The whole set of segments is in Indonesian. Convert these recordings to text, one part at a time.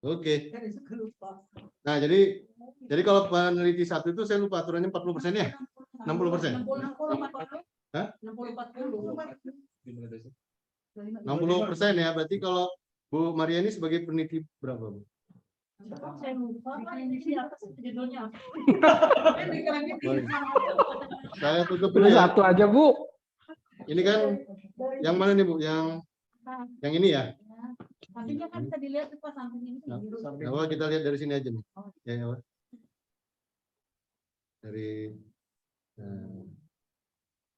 Oke. Nah, jadi kalau peneliti satu itu saya lupa aturannya 40% ya? 60%? Hah? 60% ya, berarti kalau Bu Mariani sebagai peneliti berapa, Bu? Saya lupa, ini di atas judulnya. Saya tutup dulu ya. Satu aja, Bu. Ini kan yang mana nih, Bu? Yang ini ya? Sampingnya kan bisa dilihat Pak, samping ini. Nah, kita lihat dari sini aja nih. Ya, ya. Dari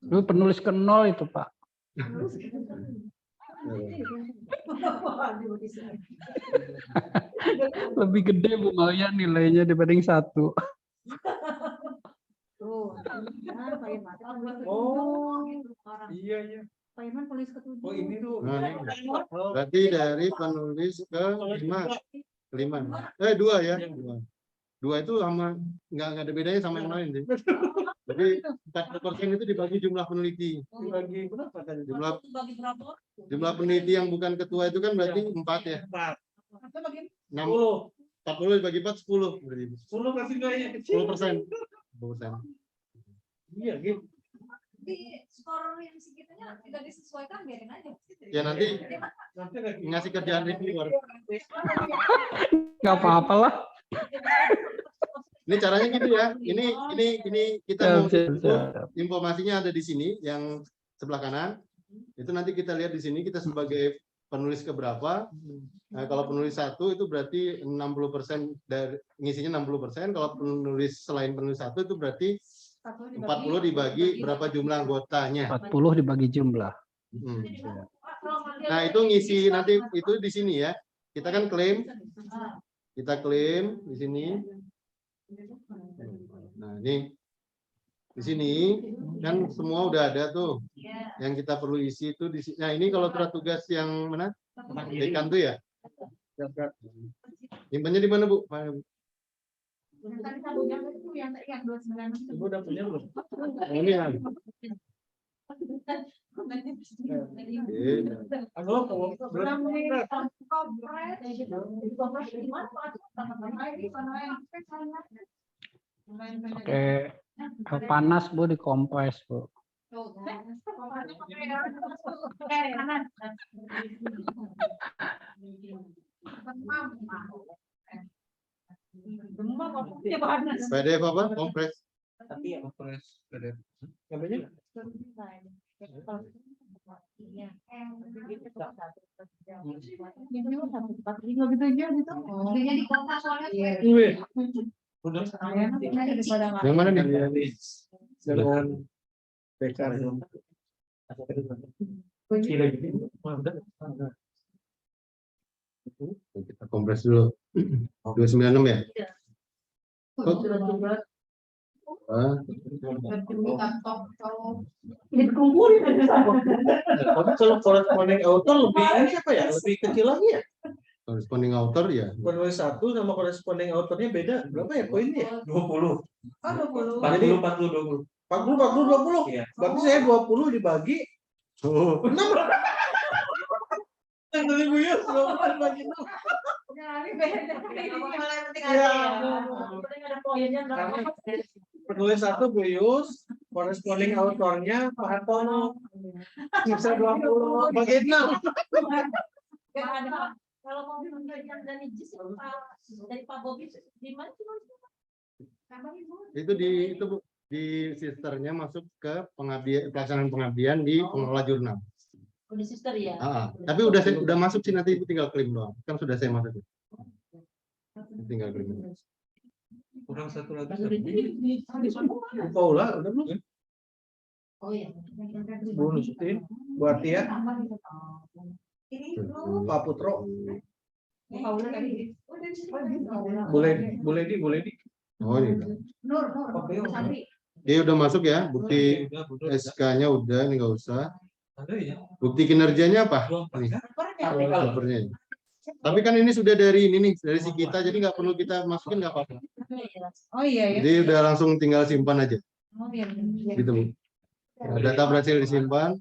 Lu penulis ke 0 itu, Pak. Lebih gede Bu Malia nilainya dibanding 1. Iya, iya. Pak Irman penulis ke-7. Oh, ini tuh. Nah, berarti dari penulis ke 5. 2 ya. 2 itu sama nggak ada bedanya sama yang lain sih. Jadi 40% itu dibagi jumlah peneliti. Dibagi berapa tadi? Jumlah peneliti yang bukan ketua itu kan berarti 4 ya. 10. 40 dibagi 4 10 berarti. 10 kasih nilainya kecil. 10%. Iya, gitu. Di skor yang segitunya tidak disesuaikan, biarin aja. Ya nanti ngasih kerjaan reviewer. Nggak apa-apa lah. Ini caranya gitu ya. Ini kita mau informasinya ada di sini yang sebelah kanan. Itu nanti kita lihat di sini kita sebagai penulis keberapa. Nah, kalau penulis 1 itu berarti 60% dari ngisinya 60%. Kalau penulis selain penulis 1 itu berarti 40 dibagi berapa jumlah anggotanya. 40 dibagi jumlah. Nah, itu ngisi nanti itu di sini ya. Kita kan klaim. Kita klaim di sini. Nah, ini di sini kan semua udah ada tuh. Yang kita perlu isi itu di sini. Nah, ini kalau surat tugas yang mana? Dekan tuh ya. Nyimpannya di mana, Bu? Ibu udah punya belum? Ini ya. Oke, panas Bu, dikompres Bu. PDF apa? Kompres. Kompres PDF. Namanya? Yang mana nih? Dengan bekar. Kita kompres dulu. 296 ya? Tapi kalau corresponding author lebih ini apa ya? Lebih kecil lagi ya? Corresponding author ya. Penulis 1 sama corresponding authornya beda. Berapa ya poinnya? 20. 20. Jadi 40 20. Iya. Berarti saya 20 dibagi 6. Yang dari Bu Yus 20 dibagi 6. Penulis 1 Bu Yus, corresponding autornya Pak Hartono. Bisa 20 bagi 6. Kalau mau memberikan dari JIS dari Pak Bobi di mana sih? Itu Bu, di sisternya masuk ke pengabdian, pelaksanaan pengabdian di pengelola jurnal. Di sister ya. Tapi udah masuk sih, nanti tinggal klaim doang. Kan sudah saya masuk. Tinggal klaim. Kurang satu lagi. Paula udah belum? Oh iya. Bu Nusutin, Bu Artia, Pak Putro. Boleh di. Oh ini. Dia udah masuk ya, bukti SK-nya udah, ini nggak usah. Bukti kinerjanya apa? Nih, laporannya. Tapi kan ini sudah dari ini nih, dari si kita, jadi nggak perlu kita masukin, nggak apa-apa. Oh iya. Jadi udah langsung tinggal simpan aja. Oh, iya. Gitu Bu. Data berhasil disimpan.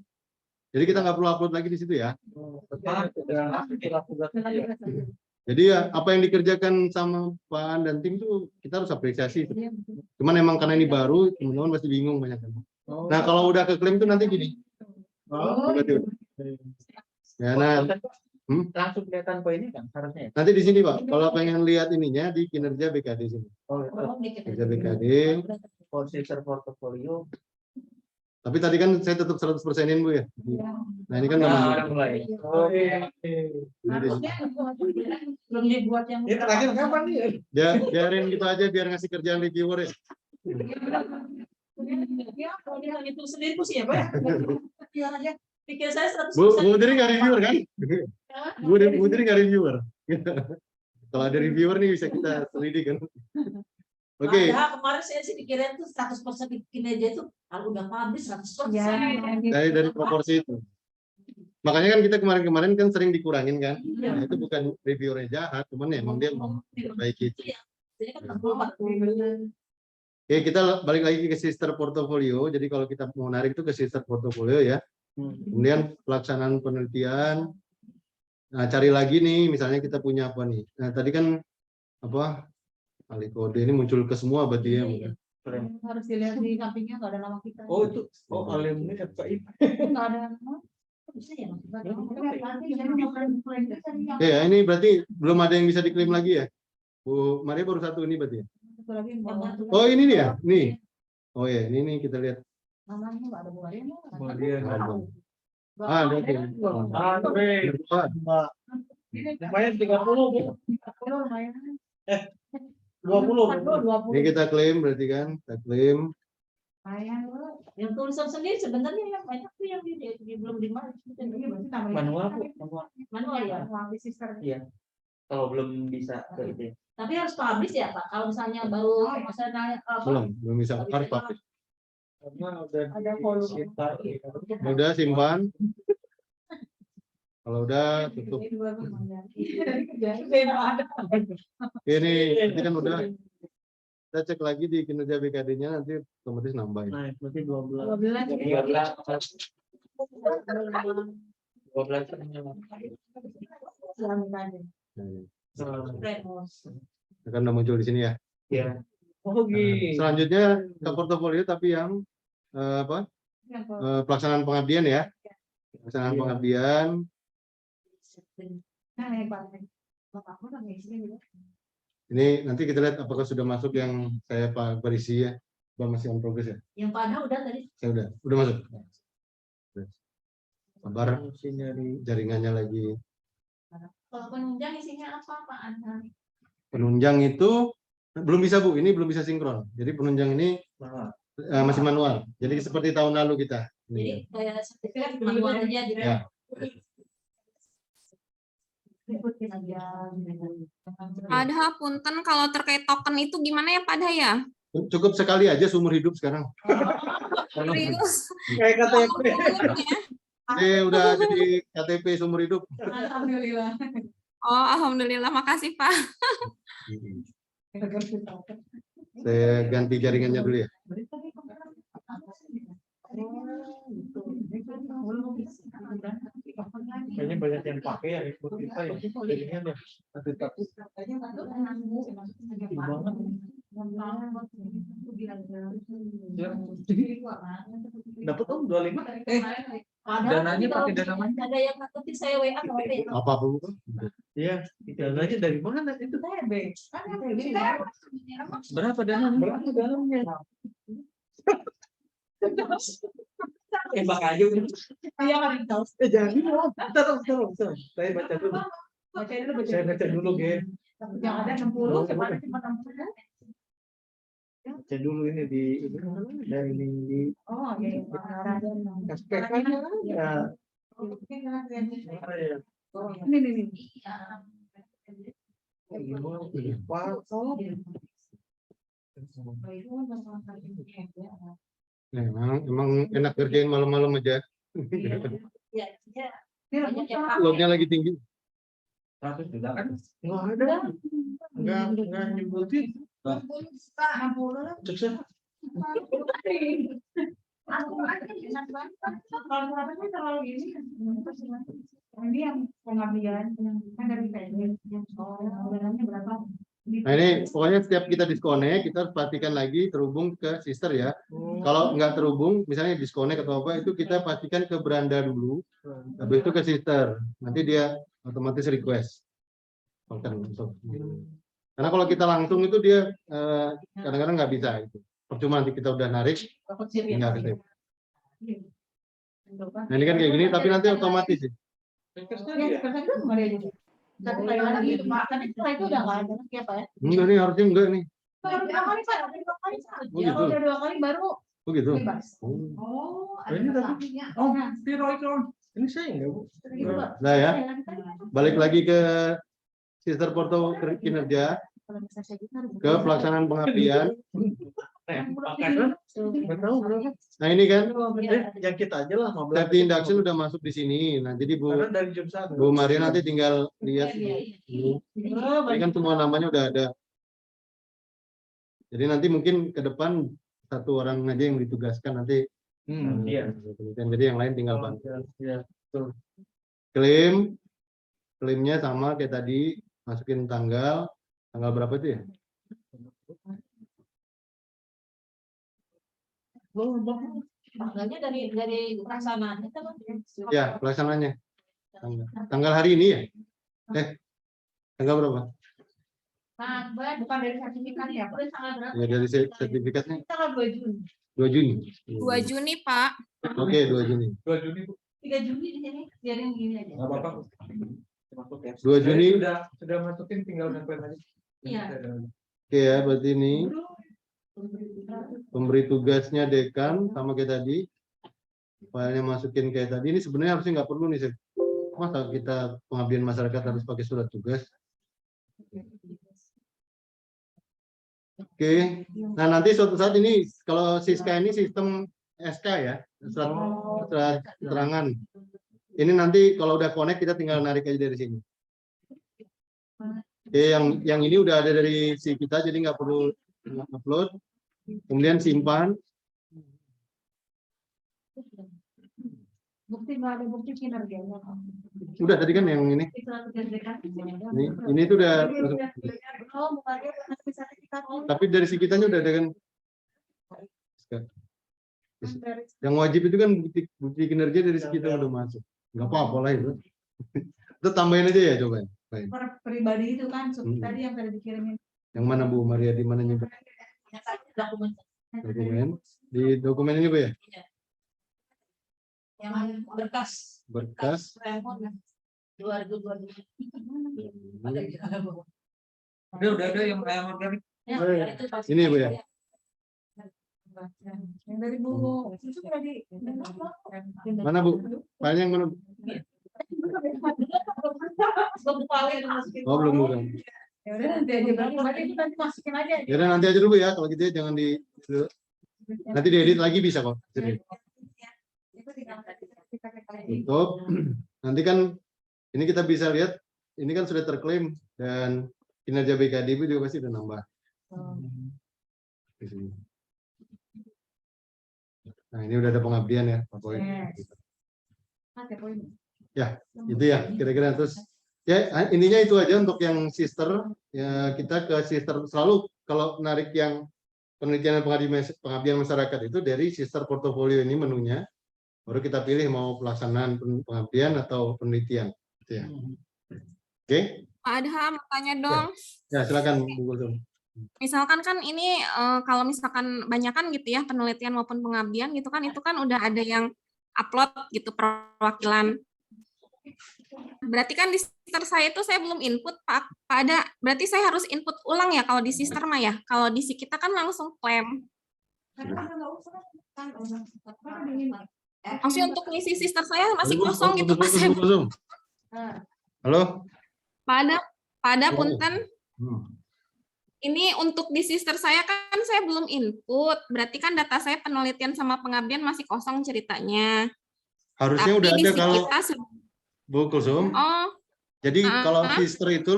Jadi kita nggak perlu upload lagi di situ ya. Jadi ya apa yang dikerjakan sama Pak An dan tim tuh kita harus apresiasi. Cuman emang karena ini baru, teman-teman pasti bingung banyak kan. Nah kalau udah ke klaim tuh nanti gini. Ya, nah, Langsung kelihatan poinnya kan harusnya. nanti di sini Pak. Kalau pengen lihat ininya di kinerja BKD sini. Oh, itu. Kinerja BKD. Posisor portofolio. Tapi tadi kan saya tetap 100%-in Bu ya. Nah ini kan Nah, memang mulai. Oh, iya. Harusnya belum dibuat yang Ini terakhir kapan nih? ya, biarin gitu aja biar ngasih kerjaan reviewer ya. Ya, kalau kita itu sendiri sih ya, Pak. Ya aja. Pikir saya 100%. Bu Diri nggak reviewer kan? Bu Diri nggak reviewer. Kalau ada reviewer nih bisa kita selidiki kan. Oke. Padahal kemarin saya sih dikirain tuh 100% kinerja itu kalau udah publish 100%. Dari proporsi itu. Makanya kan kita kemarin-kemarin kan sering dikurangin kan. Nah, itu bukan reviewernya jahat, cuman emang dia mau perbaiki itu. Jadi kan 64. Oke, kita balik lagi ke sister portfolio. Jadi kalau kita mau narik itu ke sister portfolio ya. Kemudian pelaksanaan penelitian. Nah, cari lagi nih, misalnya kita punya apa nih? Nah, tadi kan apa? Ahli kode ini muncul ke semua berarti ya. Iya. Harus dilihat di sampingnya nggak ada nama kita. Oh, itu. Oh, alumni FKI. Nggak ada nama. Bisa ya, Mas? Ya, ini berarti belum ada yang bisa diklaim lagi ya? Bu Maria baru satu ini berarti ya? Oh, ini nih ya? Nih. Oh ya, ini kita lihat. Namanya nggak ada buahnya. Ah, ada tuh. Lumayan 30, Bu. 20. Ini kita klaim berarti kan? Kita klaim. Yang tulisan sendiri sebenarnya yang banyak tuh yang belum dimana. Manual, Bu. Manual ya. Iya. Kalau belum bisa ke itu. Tapi harus publish ya Pak. Kalau misalnya baru misalnya Belum bisa. Harus publish. Karena udah ada volume. Udah simpan. Kalau udah tutup. Ini nanti kan udah. Kita cek lagi di kinerja BKD-nya nanti otomatis nambahin. Nah, berarti 12. 12. Akan udah muncul di sini ya. Iya. Oh, gitu. Selanjutnya ke portofolio tapi yang pelaksanaan pengabdian ya. Pelaksanaan pengabdian. Ini nanti kita lihat apakah sudah masuk yang saya berisi ya. Masih on progress ya. Yang pada udah tadi. Saya udah masuk. Sabar, jaringannya lagi. Kalau penunjang isinya apa Pak Anda? Penunjang itu belum bisa Bu, ini belum bisa sinkron. Jadi penunjang ini masih manual. Jadi seperti tahun lalu kita. Jadi kayak sertifikat manual aja gitu. Ya. Padahal punten kalau terkait token itu gimana ya Padha ya? Cukup sekali aja seumur hidup sekarang. Serius? Kayak KTP. Udah jadi KTP seumur hidup. Alhamdulillah. Oh, alhamdulillah, makasih Pak. Saya ganti jaringannya dulu ya. Kayaknya banyak yang pakai ya ikut kita ya. Jadinya deh. Dapat Om 25. Dananya pakai dana mana? Ada yang ngakutin saya WA Apa Bu? Iya, dananya dari mana itu? Berapa dananya? Berapa dananya? Tembak aja udah. Iya kan tahu. Jadi bentar. Saya baca dulu. Saya baca dulu, Gen. Yang ada 60, kemarin cuma 60. Baca dulu ini di dari ini di Oh, iya. SPK-nya ya. Ini. Emang enak kerjain malam-malam aja. Iya. Loadnya lagi tinggi. 100 juta kan? Nggak ada. Nggak nyebutin. 60 lah. Sukses. Aku aja enak banget. Kalau terlalu ini. Ini yang pengabdian kan dari PNJ. Bulanannya berapa? Nah ini pokoknya setiap kita disconnect, kita harus pastikan lagi terhubung ke sister ya. Kalau nggak terhubung, misalnya disconnect atau apa, itu kita pastikan ke beranda dulu, habis itu ke sister. Nanti dia otomatis request. Karena kalau kita langsung itu dia kadang-kadang nggak bisa. Itu. Percuma nanti kita udah narik, nggak bisa. Nah ini kan kayak gini, tapi nanti otomatis sih. Satu kali lagi, tapi setelah itu udah nggak ada lagi ya Pak ya? Enggak nih, harusnya enggak nih. Baru 2 kali Pak, baru 2 kali Pak. Oh, Ya, gitu. kalau udah 2 kali baru Oh gitu. bebas. Oh, Ini ada tapi- sapinya. Oh, steroid on. Ini saya enggak, Bu. Gitu, Pak. Nah ya, Kalau balik lagi ke sister porto kinerja, bisa saya gitu harus ke pelaksanaan pengabdian. Pakai nggak tahu bro. Nah ini kan Yang kita aja lah. 15. safety induction udah masuk di sini. Nah jadi Karena dari jam 1. Bu Maria nanti tinggal lihat ini. Ini kan semua namanya udah ada. Jadi nanti mungkin ke depan satu orang aja yang ditugaskan nanti. Iya. Jadi yang lain tinggal bantu. Iya. Klaimnya sama kayak tadi, masukin tanggal berapa itu ya? tanggalnya dari pelaksanaan itu Pak. Ya, pelaksananya. Tanggal hari ini ya? Tanggal berapa? Tanggal bukan dari sertifikat ya Pak. Tanggal berapa? Ya dari sertifikatnya Tanggal 2 Juni. 2 Juni. 2 Juni, Pak. Oke, 2 Juni. 2 Juni, Bu. 3 Juni di sini. Biarin gini aja. Nggak apa-apa. Masuk ya. 2 Juni. Sudah masukin, tinggal nempel aja. Iya. Oke ya, berarti ini pemberi tugasnya dekan sama kayak tadi. Filenya masukin kayak tadi. Ini sebenarnya harusnya nggak perlu nih, Sep. Masa kita pengabdian masyarakat harus pakai surat tugas? Oke. Nah, nanti suatu saat ini kalau Siska ini sistem SK ya, surat keterangan. Ini nanti kalau udah connect kita tinggal narik aja dari sini. Oke, yang ini udah ada dari si kita, jadi nggak perlu upload. Kemudian simpan. Bukti nggak ada bukti kinerjanya. Udah tadi kan yang ini. Ini tuh udah. Oh, bukan dia masih sertifikat. Tapi dari si kitanya udah ada kan. Yang wajib itu kan bukti kinerja dari si kita udah masuk. Nggak apa-apa lah itu. Itu tambahin aja ya coba. Baik. Per pribadi itu kan Hmm. tadi yang tadi dikirimin. Yang mana Bu Maria, di mana nyimpan dokumen? Di dokumen ini Bu ya? Yang berkas. Berkas. Remote 2022. Udah ada yang ayam organik. Ya, Oh, iya. itu pasti. Ini Bu ya? Yang dari Bu itu tadi. Mana Bu? Filenya yang mana? Bu? Oh belum bukan. Ya udah nanti aja berarti itu nanti masukin aja. Ya udah, nanti aja dulu ya kalau gitu ya, jangan di nanti diedit lagi bisa kok. Jadi, Itu tinggal tutup. Nanti kan ini kita bisa lihat ini kan sudah terklaim dan kinerja BKDB juga pasti udah nambah. Di sini. Nah ini udah ada pengabdian ya Pak Boy. Ya itu ya kira-kira. Terus ya intinya itu aja untuk yang sister ya, kita ke sister selalu kalau narik yang penelitian dan pengabdian masyarakat itu dari sister portofolio ini menunya baru kita pilih mau pelaksanaan pengabdian atau penelitian gitu ya. Oke. Pak Adha, mau tanya dong. Ya silakan Bu Kulsum. Misalkan kan ini kalau misalkan banyak kan gitu ya penelitian maupun pengabdian gitu kan, itu kan udah ada yang upload gitu perwakilan. Berarti kan di sister saya itu saya belum input Pak Ada. Berarti saya harus input ulang ya kalau di sister mah ya. Kalau di si kita kan langsung klaim. Maksudnya untuk ngisi sister saya masih kosong gitu Pak. Bu Kulsum. Halo. Pak Ada punten. Hmm. Ini untuk di sister saya kan saya belum input. Berarti kan data saya penelitian sama pengabdian masih kosong ceritanya. Harusnya Tapi udah di ada si kalau kita Bu Kulsum. oh, Jadi kalau sister itu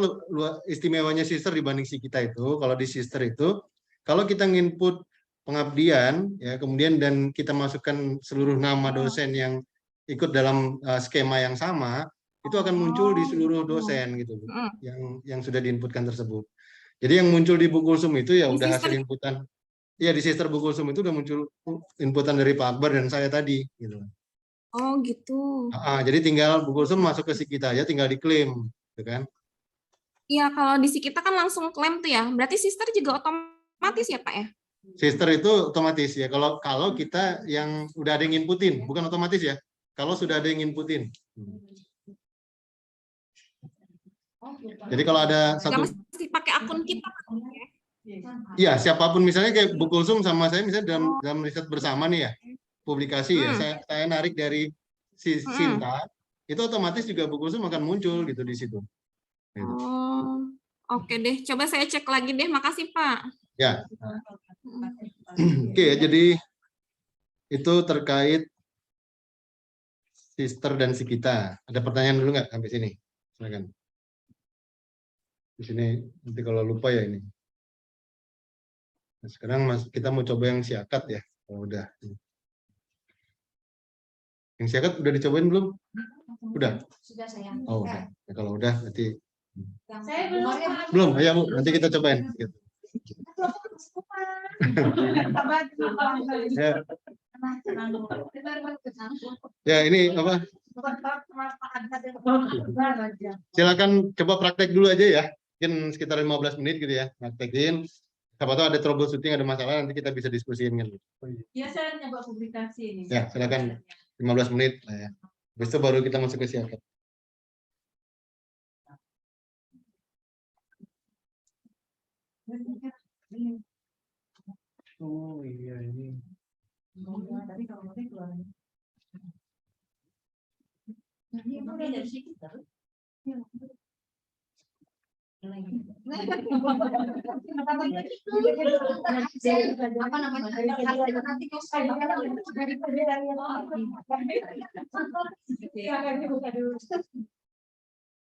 istimewanya sister dibanding si kita itu, kalau di sister itu kalau kita nginput pengabdian ya kemudian dan kita masukkan seluruh nama dosen yang ikut dalam skema yang sama, itu akan muncul di seluruh dosen gitu Bu, yang sudah diinputkan tersebut. Jadi yang muncul di Bu Kulsum itu ya Di udah sister- hasil inputan. Iya, di Sister Bu Kulsum itu udah muncul inputan dari Pak Akbar dan saya tadi gitu. Oh gitu. Jadi tinggal Bu Kulsum masuk ke kita aja, tinggal diklaim, gitu kan? Iya, kalau di kita kan langsung klaim tuh ya. Berarti sister juga otomatis ya Pak ya? Sister itu otomatis ya. Kalau kita yang udah ada yang inputin, bukan otomatis ya. Kalau sudah ada yang inputin. Jadi kalau ada Nggak satu, mesti pakai akun kita. ya siapapun misalnya kayak Bu Kulsum sama saya misalnya dalam riset bersama nih ya, publikasi ya, saya narik dari Sinta, itu otomatis juga Bu Kulsum akan muncul gitu di situ. Gitu. Oh, oke deh. Coba saya cek lagi deh. Makasih Pak. Ya. Oke ya, jadi itu terkait sister dan si kita. Ada pertanyaan dulu nggak sampai sini? Silakan. Di sini nanti kalau lupa ya ini. Nah, sekarang kita mau coba yang si akad ya. Kalau udah. Yang si akad udah dicobain belum? Udah. Sudah saya. Oh, udah. Ya, kalau udah nanti Saya belum. belum. Ayo Bu, nanti kita cobain. Gitu. Ya. Ya, ini apa? Silakan coba praktek dulu aja ya. Mungkin sekitar 15 menit gitu ya. Praktekin. Siapa tahu ada troubleshooting, ada masalah, nanti kita bisa diskusiin kan. Ya, saya nyoba publikasi ini. Ya, silakan 15 menit lah ya. Habis itu baru kita masuk ke siakat. Oh iya ini. Tapi kalau mau keluar. Ini dari sini. Apa namanya? Nanti kalau saya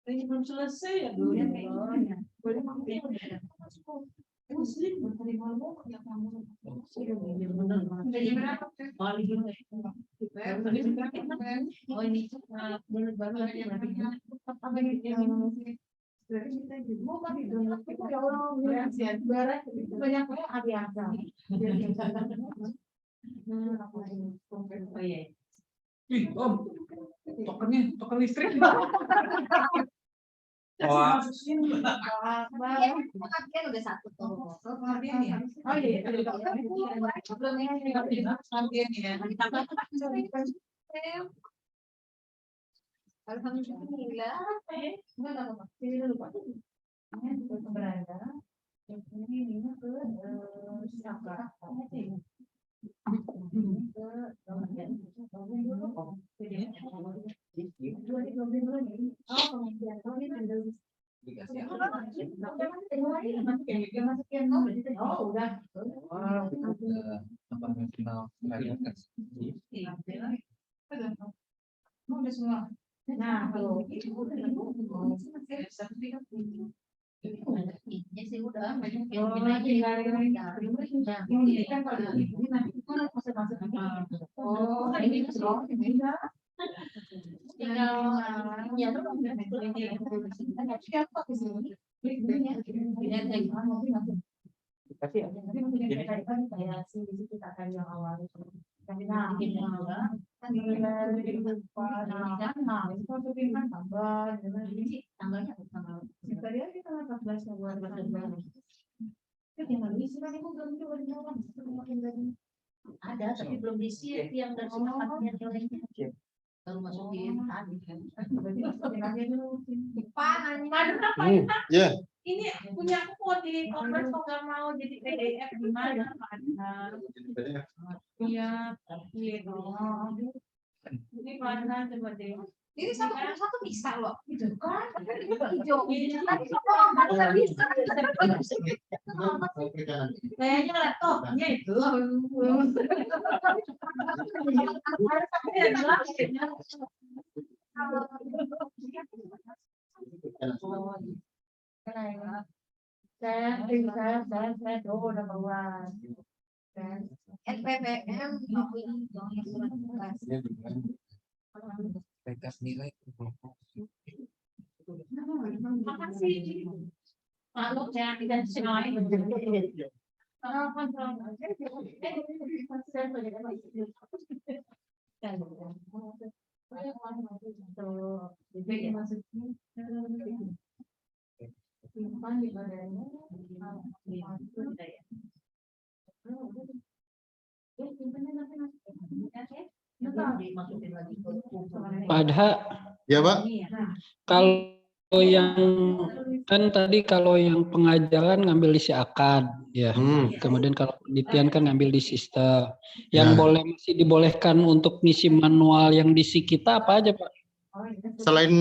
Ini belum selesai ya dulu. Muslim ya kamu. Oh ini Token listrik. Wah. Udah satu tuh. Oh iya. Alhamdulillah. Nah, ini sih udah banyak yang ada tapi belum diisi yang dari tempatnya nilainya baru masukin tadi kan. Ya. ini punya aku mau di convert kok nggak mau jadi PDF gimana Pak? Iya, gitu. Ini mana coba deh. Ini satu bisa loh. Gitu kan? Hijau. Bisa. Kayaknya laptopnya itu. Saya udah bawa NPWM Makasih. Maklum saya tidak sengaja. Pak Adha, Ya, Pak. kalau yang kan tadi kalau yang pengajaran ngambil di akad ya. Kemudian kalau penelitian kan ngambil di sistem. Yang Ya. boleh masih dibolehkan untuk ngisi manual yang di kita apa aja, Pak? Selain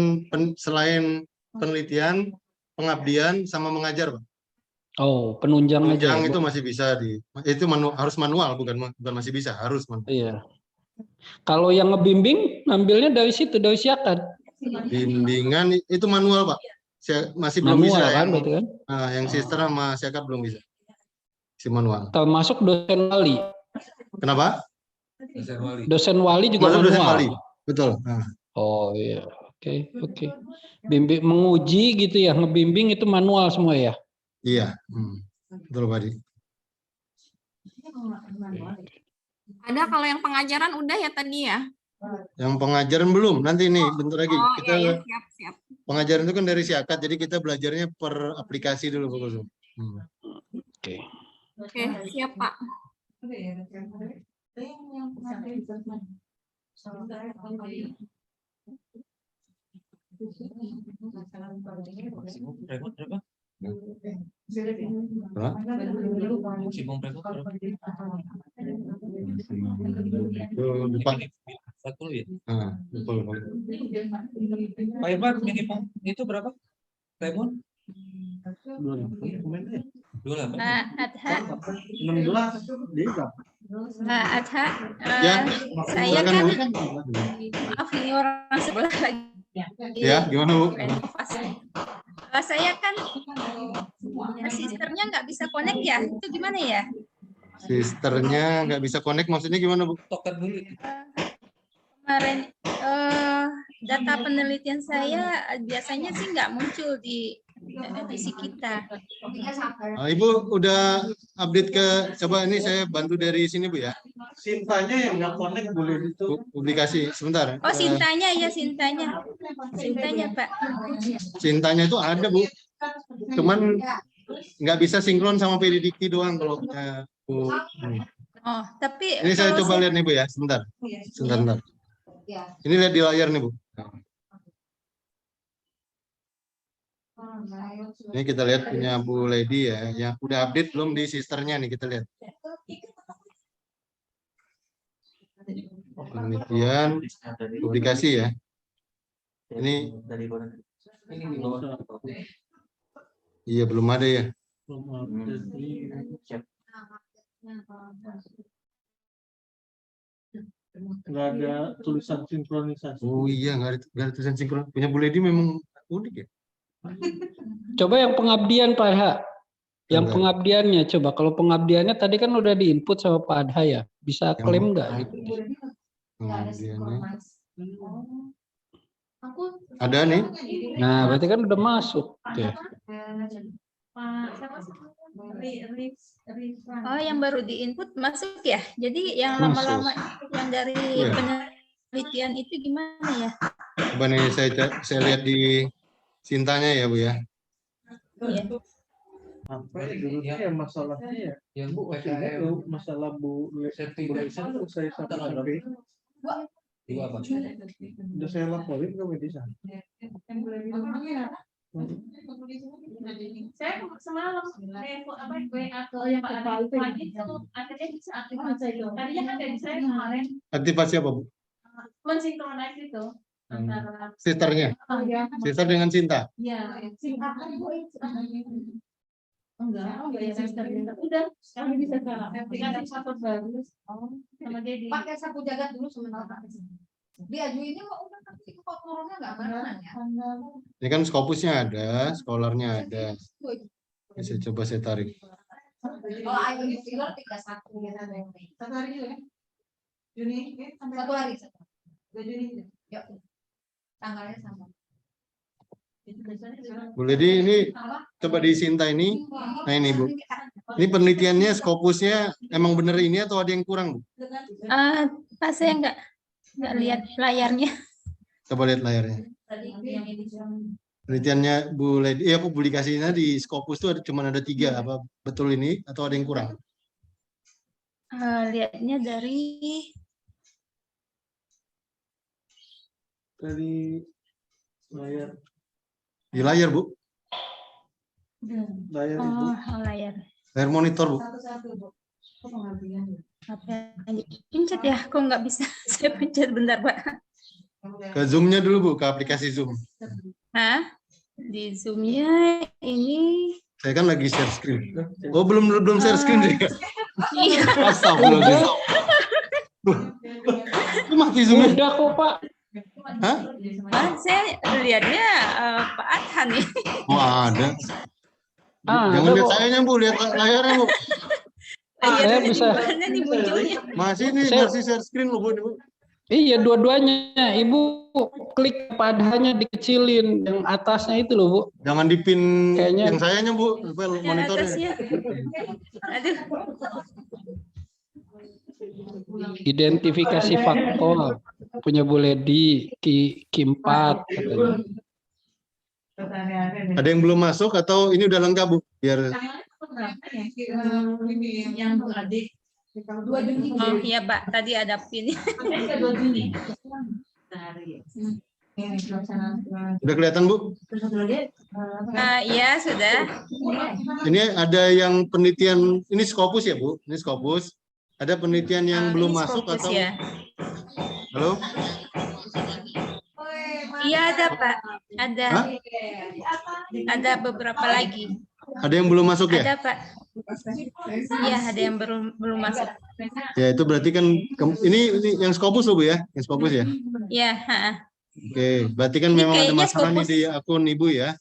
penelitian, pengabdian sama mengajar, Pak. Oh, penunjang aja. Penunjang itu masih bisa harus manual, bukan masih bisa, harus manual. Iya. Kalau yang ngebimbing ngambilnya dari situ, dari siakat. Bimbingan itu manual, Pak. Masih belum Manual bisa kan, berarti kan? yang sister sama siakat belum bisa. Si manual. Termasuk dosen wali. Kenapa? Dosen wali juga Masuk manual. dosen wali. Betul. Oh iya. Oke. Bimbing menguji gitu ya, ngebimbing itu manual semua ya. Iya. Betul, Pak Di. Ada kalau yang pengajaran udah ya tadi ya? Yang pengajaran belum, nanti nih bentar lagi. Oh Kita iya, siap. pengajaran itu kan dari siakat, jadi kita belajarnya per aplikasi dulu, Pak Kusum. Oke, siap Pak. Pak Irfan, minimum itu berapa? Lemon? 28. Adha, 16 Adha, Ya, saya silakan, kan, Bu. maaf ini orang sebelah lagi. Ya, gimana, Bu? Saya kan sisternya nggak bisa connect ya, itu gimana ya? Sisternya nggak bisa connect, maksudnya gimana, Bu? Token dulu. Kemarin data penelitian saya biasanya sih nggak muncul di edisi kita. Ibu udah update coba ini saya bantu dari sini, Bu ya. Sintanya yang nggak connect boleh itu. Publikasi, sebentar. Oh, Sintanya ya, Sintanya Pak. Sintanya itu ada, Bu. Cuman nggak bisa sinkron sama PDDikti doang kalau Bu. Oh, tapi Ini saya kalau coba lihat nih, Bu ya, sebentar. Sebentar. Ini lihat di layar nih, Bu. Ini kita lihat punya Bu Lady ya, yang udah update belum di sisternya nih, kita lihat. Penelitian, publikasi ya. Ini iya belum ada ya. Nggak ada tulisan sinkronisasi. Oh iya, nggak ada tulisan sinkron. Punya Bu Lady memang unik ya. Coba yang pengabdian Pak Adha. Yang Enggak. pengabdiannya coba. Kalau pengabdiannya tadi kan udah diinput sama Pak Adha ya. Bisa Yang klaim nggak? Gitu? Pengabdiannya. Ada nih. Nah, berarti kan udah masuk. Oke. Oh, yang baru diinput masuk ya. Jadi yang Masuk. lama-lama yang dari Iya. penelitian itu gimana ya? Coba nih saya lihat di Sintanya ya, Bu ya. Iya. Apa dulu ya masalahnya ya? Yang Bu Itu masalah Bu Lesa itu saya sampai Dua apa? udah saya laporin ke Medisa. Saya semalam WA ke yang Pak Arifan itu akhirnya bisa aktifasi itu. Tadinya kan dari saya kemarin Aktivasi apa, Bu? mensinkronis itu antara Sisternya. Sister dengan Sinta. ya enggak ya sister udah sekarang bisa salah aplikasi password baru sama dia di Pakai sapu jagat dulu sementara. Diajuinnya kok udah tapi kok turunnya nggak mana ya? Ini kan Scopusnya ada, Scholarnya ada. Bisa coba saya tarik. Kalau ayo di filler 31 gitu. satu hari juga ya Juni Satu hari. Juni Ya. Tanggalnya sama. Bu Ledi, ini coba di Sinta ini. Nah ini Bu. Ini penelitiannya, Scopusnya emang bener ini atau ada yang kurang Bu? Pak, saya nggak lihat layarnya. Coba lihat layarnya. Penelitiannya Bu Ledi, publikasinya di Scopus itu cuma ada 3. Apa betul ini atau ada yang kurang? Lihatnya dari Layar. Di layar Bu. Layar Ibu. layar. Layar monitor Bu. Apa yang dipencet ya? Kok nggak bisa saya pencet, bentar Pak. Ke Zoom-nya dulu Bu, ke aplikasi Zoom. Hah? Di Zoom-nya ini. Saya kan lagi share screen. Oh belum share screen juga. Iya. Astagfirullahaladzim. Itu mati Zoom-nya. Udah kok Pak. Hah? Saya lihatnya Pak Adhan nih. Oh ada. Ada, Jangan lihat kok. sayanya Bu, lihat layarnya Bu. Saya bisa. Mana nih munculnya? Masih nih, masih share screen loh Bu. Ini, Bu. Iya, dua-duanya. Ibu klik padanya dikecilin, yang atasnya itu loh Bu. Jangan dipin Kayaknya- yang sayanya Bu, Yang monitornya. atasnya. Aduh. Identifikasi faktor punya Bu Ledi, Q4 katanya. Ada yang belum masuk atau ini udah lengkap Bu? Biar Yang adik 2 Juni. Oh iya Pak, tadi ada pin. 2 Juni. udah kelihatan Bu? Iya sudah. Ini ada yang penelitian, ini Scopus ya Bu? Ini Scopus. Ada penelitian yang belum Ini masuk Scopus atau? ya? Halo? Iya ada Pak, ada. Hah? Ada beberapa lagi. Ada yang belum masuk ya? Ada Pak. Iya ada yang belum masuk. Ya itu berarti kan ini yang Scopus loh Bu ya? Yang Scopus ya? Iya. Oke, berarti kan Ini memang ada kayaknya masalah nih Scopus. di akun Ibu ya.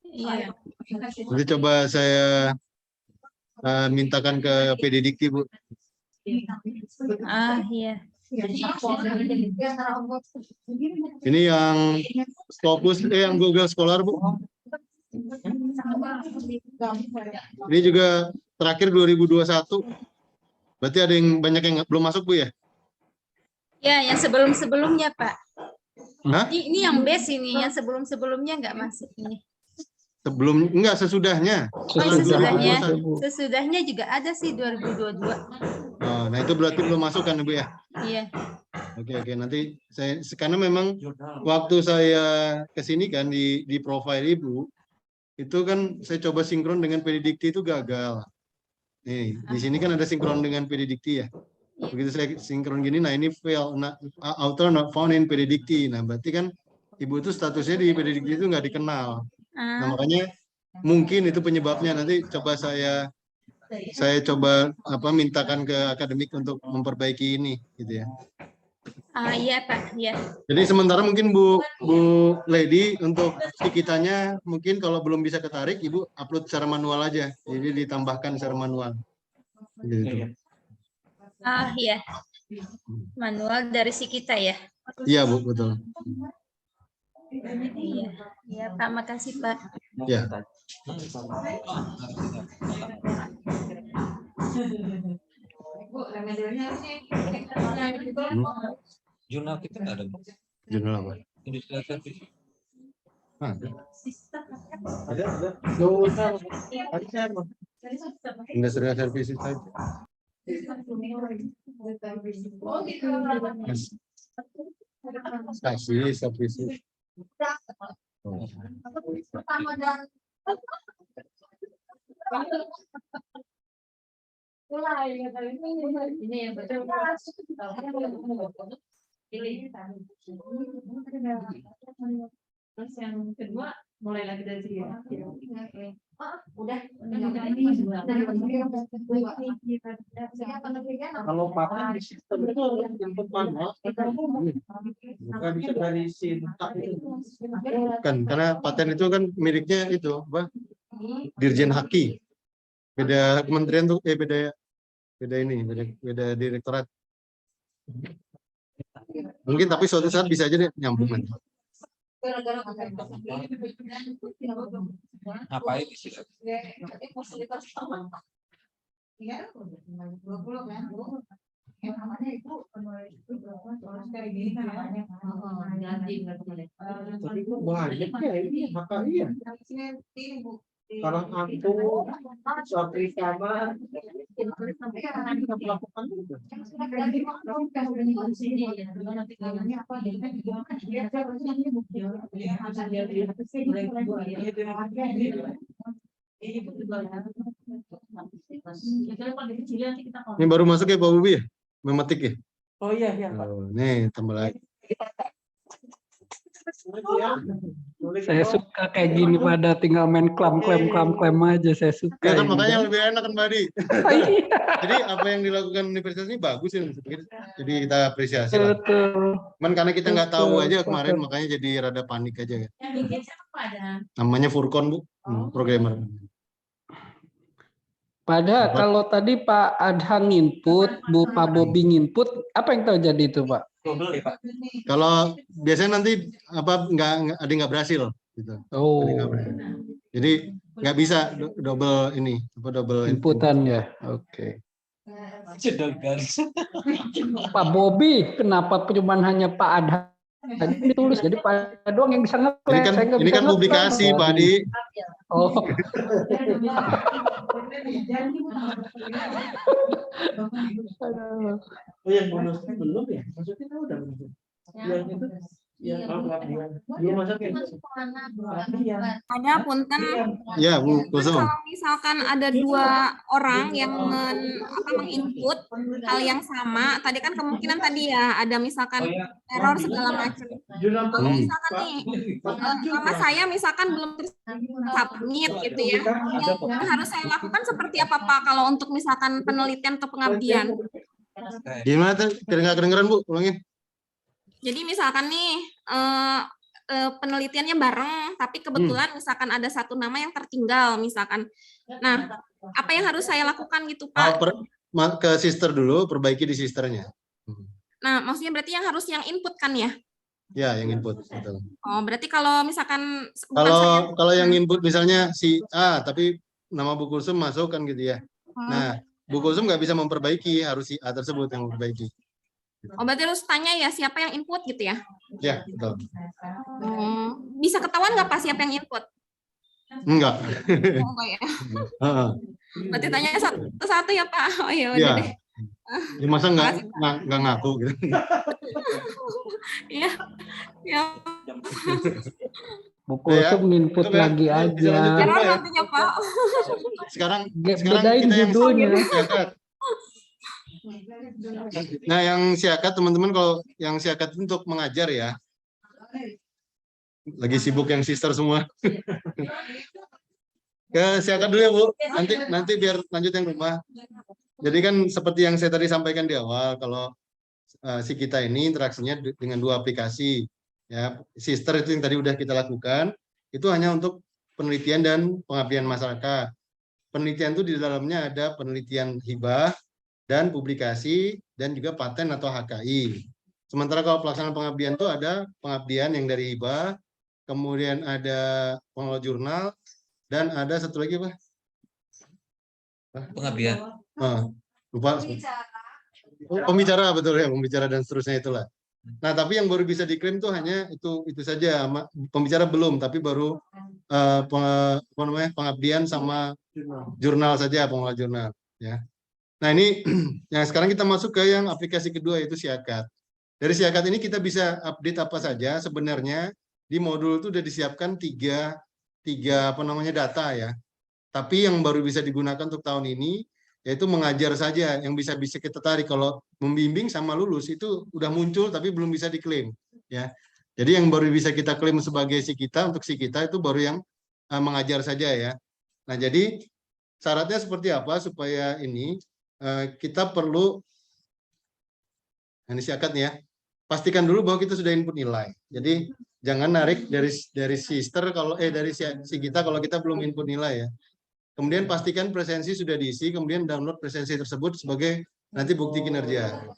Iya. Nanti coba saya mintakan ke PD Dikti Bu. Iya. Ini yang Scopus, yang Google Scholar Bu. Ini juga terakhir 2021. Berarti ada yang banyak yang belum masuk Bu ya? Ya, yang sebelum-sebelumnya Pak. Hah? Ini yang base ini, yang sebelum-sebelumnya nggak masuk ini. Sebelum enggak sesudahnya. Oh, Setelah sesudahnya. 2021. Sesudahnya juga ada sih 2022. Oh, nah itu berarti belum masuk kan Bu ya? Iya. Oke, nanti saya karena memang waktu saya ke sini kan di profile Ibu itu kan saya coba sinkron dengan PD Dikti itu gagal. Nih, di sini kan ada sinkron dengan PD Dikti ya. Begitu saya sinkron gini, nah ini fail, nah, author not found in PD Dikti. Nah, berarti kan Ibu itu statusnya di PD Dikti itu nggak dikenal. Nah, makanya mungkin itu penyebabnya. Nanti coba saya coba mintakan ke akademik untuk memperbaiki ini gitu ya. Iya Pak, iya. Jadi sementara mungkin Bu Ledi untuk kitanya mungkin kalau belum bisa ketarik Ibu upload secara manual aja. Jadi ditambahkan secara manual. Gitu. Iya. Manual dari si kita ya. Iya Bu, betul. Iya. Iya Pak, makasih Pak. Ya. Bu, remedialnya ini Jurnal kita nggak ada. Jurnal apa? Industrial service. Ada. Ada. Industrial services saja. Oh, gitu. Stasi services. Ini yang betul. Terus yang kedua mulai lagi dari sini. Udah. Kalau paten di sistem itu input manual, bukan bisa dari Sinta itu. Kan karena paten itu kan miliknya itu apa? Dirjen Haki. Beda kementerian tuh beda ini, beda direktorat. Mungkin tapi suatu saat bisa aja deh nyambung nanti. gara-gara Ngapain di situ? fasilitas taman. Iya, 20 kan. Yang namanya itu kayak gini kan namanya. Ganti Tapi kok banyak ya ini HKI ya. Kalau aku Sapri Kamar kita melakukan itu. Ini baru masuk ya Pak Bubi ya? Memetik ya? Oh iya iya Pak. Oh, nih tambah lagi. Saya suka kayak gini pada tinggal main klaim aja saya suka. Ya kan ini. makanya lebih enak kan Badi. Oh, iya. Jadi apa yang dilakukan universitas ini bagus ya. Jadi kita apresiasi lah. Betul. Cuman karena kita nggak tahu Betul, aja kemarin betul. makanya jadi rada panik aja ya. yang bikin siapa pada? Namanya Furkon Bu, programmer. Pada Apa? kalau tadi Pak Adhang input, Pak Bobi input, apa yang terjadi itu Pak? Double ya Pak. Kalau biasanya nanti apa nggak ada yang nggak berhasil gitu. Oh, Ada yang nggak berhasil. Jadi nggak bisa double ini apa double inputan ya. Oke. Jedol garis. Pak Bobi, kenapa cuman hanya Pak Adhang tadi ditulis jadi Pak Adhang doang yang bisa ngeklaim. Ini kan Saya nggak ini bisa kan publikasi ngeklaim. Pak Adi. Oh, Oh yang bonusnya belum ya? Maksudnya kan udah bonus. Yang itu belum masuk ya? Ada punten. Ya Bu Kusum. Kalau misalkan ada dua orang yang menginput hal yang sama, tadi kan kemungkinan tadi ya ada misalkan error segala macam. Kalau misalkan nih nama saya misalkan belum submit gitu ya, yang harus saya lakukan seperti apa Pak kalau untuk misalkan penelitian atau pengabdian? Gimana tuh? Nggak kedengeran Bu? Ulangin. Jadi misalkan nih penelitiannya bareng, tapi kebetulan misalkan ada satu nama yang tertinggal misalkan. Nah, apa yang harus saya lakukan gitu Pak? Ke sister dulu, perbaiki di sisternya. Nah, maksudnya berarti yang harus yang input kan ya? Ya, yang input. Betul. Oh, berarti kalau misalkan bukan saya. Kalau yang input misalnya si A, tapi nama Bu Kulsum masuk kan gitu ya. Nah, Bu Kulsum nggak bisa memperbaiki, harus si A tersebut yang memperbaiki. Oh, berarti harus tanya ya siapa yang input gitu ya? Ya, betul. Bisa ketahuan nggak Pak siapa yang input? Enggak. Oh, enggak ya. Heeh. Berarti tanya satu-satu ya Pak. Oh iya udah Ya. deh. Ya, masa nggak ngaku gitu. Iya. Ya. Bu Kulsum nginput Cukup ya. lagi Bisa lanjut aja. ke rumah ya. Nantinya Pak. Sekarang Bedain kita yang judulnya. siakat. Nah, yang siakat teman-teman kalau yang siakat untuk mengajar ya. Lagi sibuk yang sister semua. Ke siakat dulu ya Bu. Nanti biar lanjut yang rumah. Jadi kan seperti yang saya tadi sampaikan di awal, kalau si kita ini interaksinya dengan dua aplikasi. Ya, sister itu yang tadi udah kita lakukan, itu hanya untuk penelitian dan pengabdian masyarakat. Penelitian itu di dalamnya ada penelitian hibah dan publikasi dan juga paten atau HKI. Sementara kalau pelaksanaan pengabdian itu ada pengabdian yang dari hibah, kemudian ada pengelola jurnal, dan ada satu lagi apa? Pengabdian. Lupa. Pembicara betul ya, pembicara dan seterusnya itulah. Nah, tapi yang baru bisa diklaim tuh hanya itu saja. Pembicara belum, tapi baru pengabdian sama jurnal saja, pengelola jurnal. Ya. Nah ini yang sekarang kita masuk ke yang aplikasi kedua yaitu Siakat. Dari Siakat ini kita bisa update apa saja. Sebenarnya di modul itu sudah disiapkan tiga data ya. Tapi yang baru bisa digunakan untuk tahun ini yaitu mengajar saja yang bisa kita tarik. Kalau membimbing sama lulus itu udah muncul tapi belum bisa diklaim ya. Jadi yang baru bisa kita klaim sebagai si kita untuk si kita itu baru yang mengajar saja ya. Nah jadi syaratnya seperti apa supaya ini kita perlu ini Siakat ya. Pastikan dulu bahwa kita sudah input nilai. Jadi jangan narik dari sister kalau dari si kita kalau kita belum input nilai ya. Kemudian pastikan presensi sudah diisi, kemudian download presensi tersebut sebagai nanti bukti kinerja.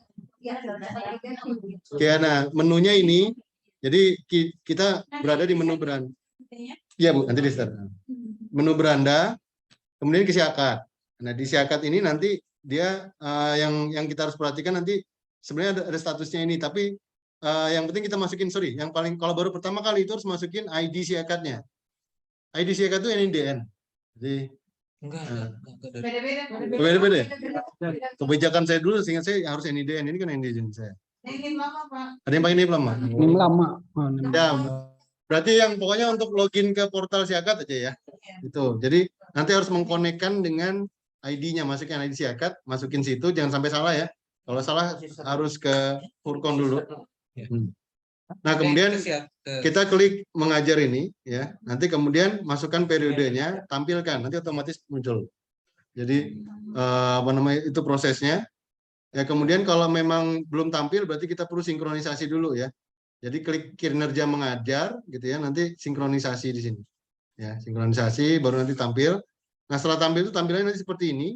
Oke, nah menunya ini Jadi kita berada di menu beranda. Iya Bu, nanti di start. Menu beranda, kemudian ke siakat. Nah di siakat ini nanti dia yang kita harus perhatikan nanti sebenarnya ada statusnya ini, tapi yang penting kita masukin, yang paling kalau baru pertama kali itu harus masukin ID siakatnya. ID siakat itu NIDN. Jadi Enggak ada. beda-beda. Kebijakan saya dulu sehingga saya harus NIDN, ini kan NIDN saya. Ada yang pakai NIM lama? NIM lama. Oh, NIM. Ya, berarti yang pokoknya untuk login ke portal siakat aja ya. Itu. Jadi nanti harus mengkonekkan dengan ID-nya, masukin ID siakat, masukin situ, jangan sampai salah ya. Kalau salah harus ke Furkon dulu. Nah, kemudian kita klik mengajar ini ya. Nanti kemudian masukkan periodenya, tampilkan, nanti otomatis muncul. Jadi itu prosesnya. Ya, kemudian kalau memang belum tampil berarti kita perlu sinkronisasi dulu ya. Jadi klik kinerja mengajar gitu ya, nanti sinkronisasi di sini. Ya, sinkronisasi baru nanti tampil. Nah, setelah tampil itu tampilannya nanti seperti ini.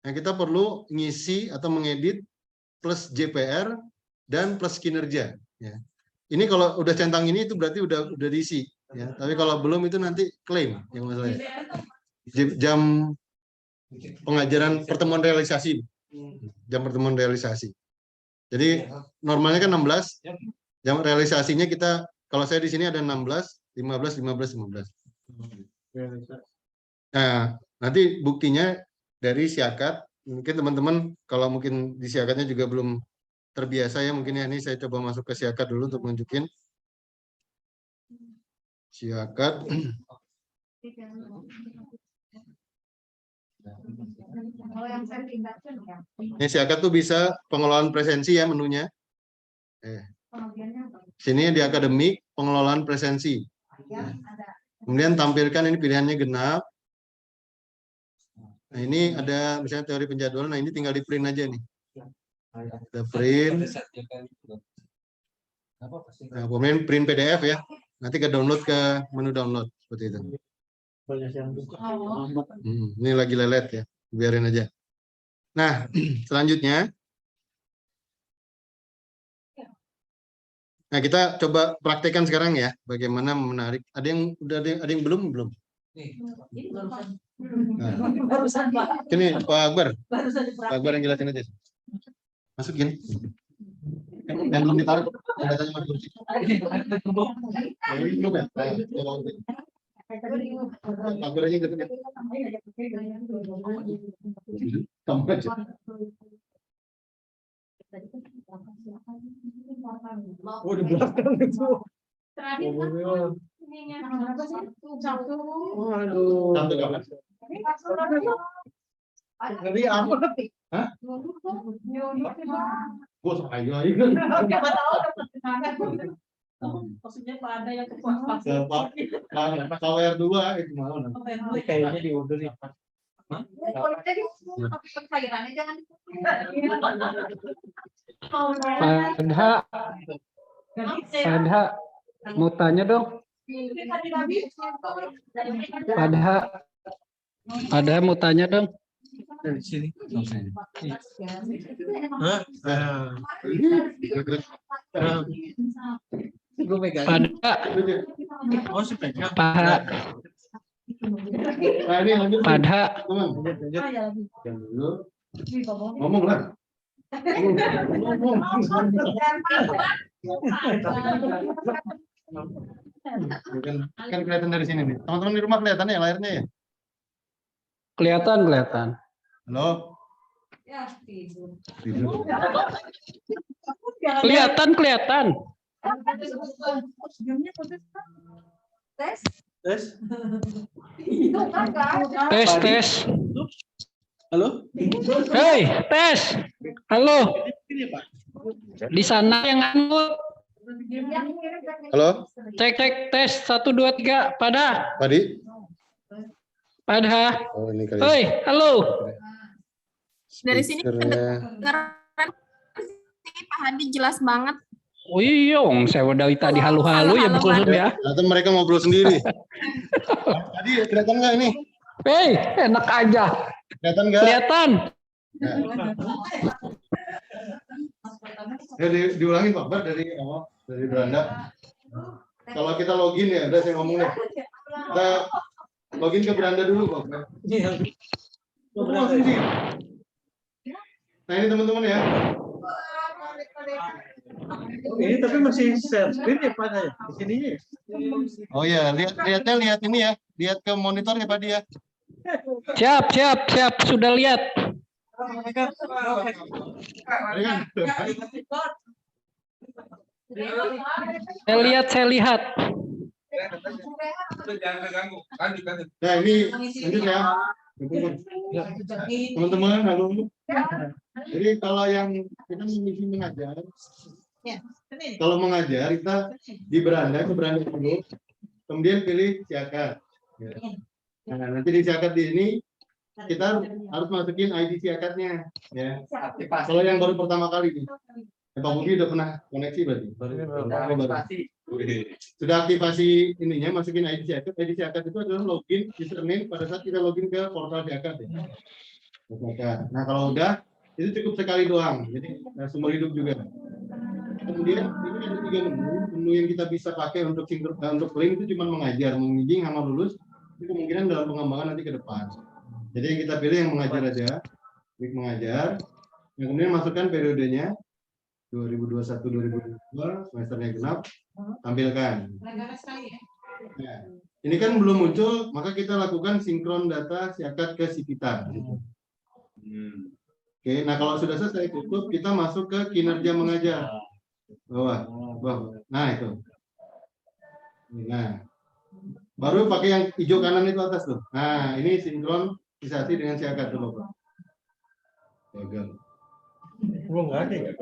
Nah, kita perlu ngisi atau mengedit plus JPR dan plus kinerja ya. Ini kalau udah centang ini itu berarti udah diisi ya. Tapi kalau belum itu nanti klaim yang masalahnya. Jam pengajaran pertemuan realisasi. Jam pertemuan realisasi. Jadi normalnya kan 16. Jam realisasinya kita, kalau saya di sini ada 16, 15, 15, 15. Nah, nanti buktinya dari siakat. Mungkin teman-teman kalau mungkin di siakatnya juga belum terbiasa ya, mungkin ya ini saya coba masuk ke siakat dulu untuk menunjukin. Siakat. Ini siakat tuh bisa pengelolaan presensi ya menunya. Sini di akademik pengelolaan presensi. Kemudian tampilkan ini pilihannya genap. Nah ini ada misalnya teori penjadwalan. Nah ini tinggal di print aja nih. Ada print. Nah, kemudian print PDF ya. Nanti ke download ke menu download seperti itu. Ini lagi lelet ya. Biarin aja. Nah, selanjutnya. Nah, kita coba praktekkan sekarang ya, bagaimana menarik. Ada yang udah ada yang belum? Nah, ini Pak Akbar. Pak Akbar yang jelasin aja. Masukin. Yang belum ditaruh, datanya masuk. Belum ya? Pak Akbar aja gitu. Kamu aja. Oh, di belakang itu. Waduh. Satu kapan? Dari apa? Hah? Gua sama aja. Maksudnya Pak ada yang kepuas. KWR 2 itu mau. Kayaknya diundur ya. Padha, mau tanya dong. Padha mau tanya dong. Dari sini. Gue pegang. Padha. Oh, si pegang. Padha. Nah, ini lanjut. Padha. Jangan dulu. Ngomong lah. Kan kelihatan dari sini nih. Teman-teman di rumah kelihatan ya layarnya ya? Kelihatan. Halo? Tidur. Kelihatan. Tes. Halo? Hei, tes. Halo. Di sana yang anu. Halo? Cek tes 1 2 3 Padha. Padi? Padha. Oh, ini kali. Hei, halo. Dari sini Speakernya. kedengeran sih Pak Hadi jelas banget. Oh iya, saya udah tadi halu-halu ya Halo, betul ya. Atau mereka ngobrol sendiri. Tadi kelihatan nggak ini? Hei, enak aja. Kelihatan nggak? Kelihatan. Ya, diulangi Pak Bar dari awal, dari beranda. Kalau kita login ya, udah saya ngomong nih. Kita login ke beranda dulu, Pak. Iya. Oh, langsung sih. Nah, ini teman-teman ya. Ini tapi masih share screen ya Pak ya? Di sini ya. Oh iya, lihat ini ya. Lihat ke monitornya Pak dia. Siap, sudah lihat. Saya lihat. Jangan terganggu. Lanjut. Nah, ini lanjut ya. Teman-teman, halo. Jadi kalau yang kita mengisi mengajar, kalau mengajar kita di beranda dulu, kemudian pilih siakat. Nah, nanti di siakat di ini kita harus masukin ID siakatnya. Ya. Kalau yang baru pertama kali nih, Pak Budi udah pernah koneksi berarti? Sudah aktivasi ininya, masukin ID siakat. ID siakat itu adalah login username pada saat kita login ke portal siakat. Ya. Nah, kalau udah itu cukup sekali doang, jadi seumur hidup juga. Kemudian ini ada 3 menu yang kita bisa pakai untuk link itu cuma mengajar, membimbing sama lulus. Itu kemungkinan dalam pengembangan nanti ke depan. Jadi yang kita pilih yang mengajar aja, klik mengajar. Yang kemudian masukkan periodenya 2021-2022 semesternya genap, tampilkan. Nah, ini kan belum muncul, maka kita lakukan sinkron data siakat ke Sipitar. Oke, nah kalau sudah selesai tutup, kita masuk ke kinerja mengajar. Bawah. Nah itu. Nah, baru pakai yang hijau kanan itu atas tuh. Nah, ini sinkronisasi dengan siakat tuh Bapak. Gagal. Belum ada ya.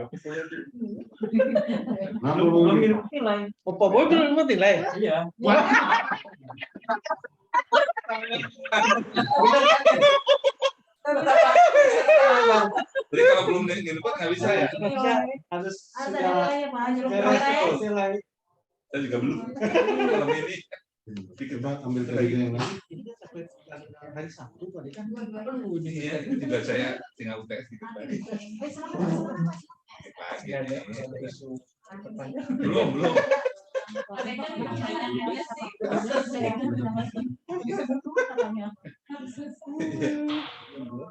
Nah, belum nilai. Oh, Pak Boy belum nilai. Iya. Jadi kalau belum nginput nggak bisa ya? Harus Saya juga belum. Kalau ini Coba ambil dari yang lain. hari Sabtu tadi kan. Iya, itu juga saya tinggal UTS gitu tadi. Belum.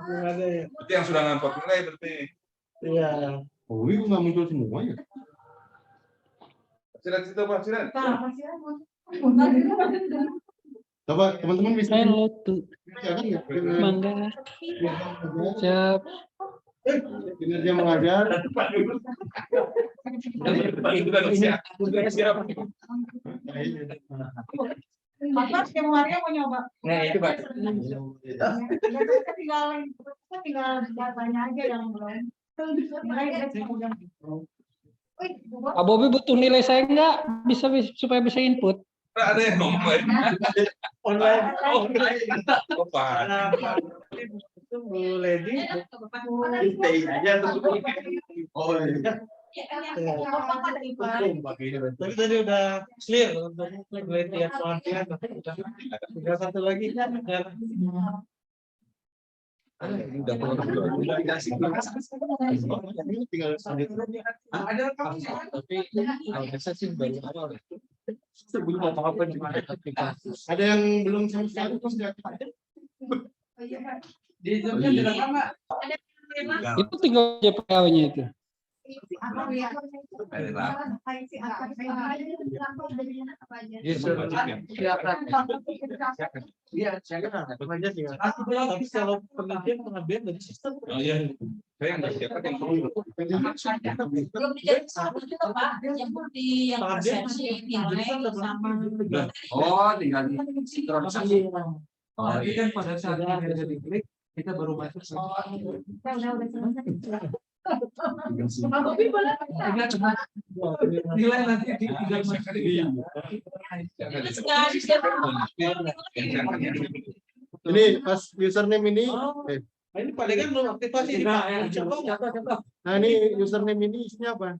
Ada ya. Berarti yang sudah ngampot nilai berarti. Iya. Oh, itu nggak muncul semua ya? Silat Pak, silat. Coba teman-teman bisa Halo tuh. ya, Mangga. Siap. kinerja mengajar. Bapak semuanya mau nyoba. Nah, itu Pak. Tinggal datanya aja yang belum. Pak Bobi butuh nilai saya enggak? Bisa supaya bisa input. Ada yang ngomong Online. Oh, Pak. Itu Bu Lady. aja terus. Oh iya. Tapi tadi udah clear untuk penelitian penelitian. Tinggal satu lagi. Tinggal ada yang belum sama sekali Itu tinggal JPL-nya itu. Iya, saya kan tapi kalau penelitian pengambilan dari sistem. Oh iya, saya nggak siapa yang perlu. Belum dijadi sama juga Pak, yang bukti yang persepsi nilai sama. Oh, tinggal Tapi kan pada saat Sudah. diklik kita baru masuk. Udah selesai. Tapi boleh Nilai nanti tidak ini pas username ini. Ini paling kan belum aktivasi. Coba. Nah ini username ini isinya apa?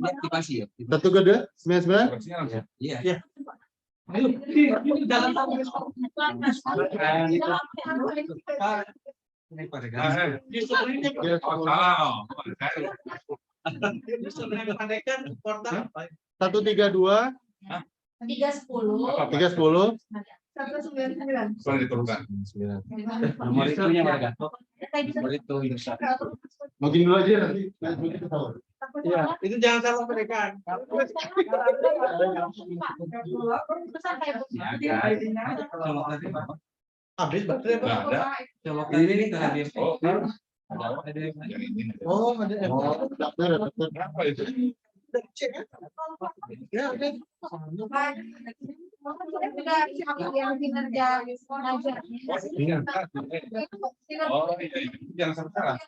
aktivasi ya. 12299. Iya. Ayo, ini jalan Oh, salah. Username Pandekan portal apa? 132 310. 310 Soalnya diperlukan. 9. Nomor itunya warga. Nomor itu user. Login dulu aja nanti kita tahu. Iya, itu jangan salah Pandekan. Habis baterai apa? Nggak ada. Ini nih karena dia. Oh, Ada yang yang ini. Oh, ada Daftar. Apa itu? Ya, oke. yang kinerja ngajar. Iya. Oh, iya. Jangan sampai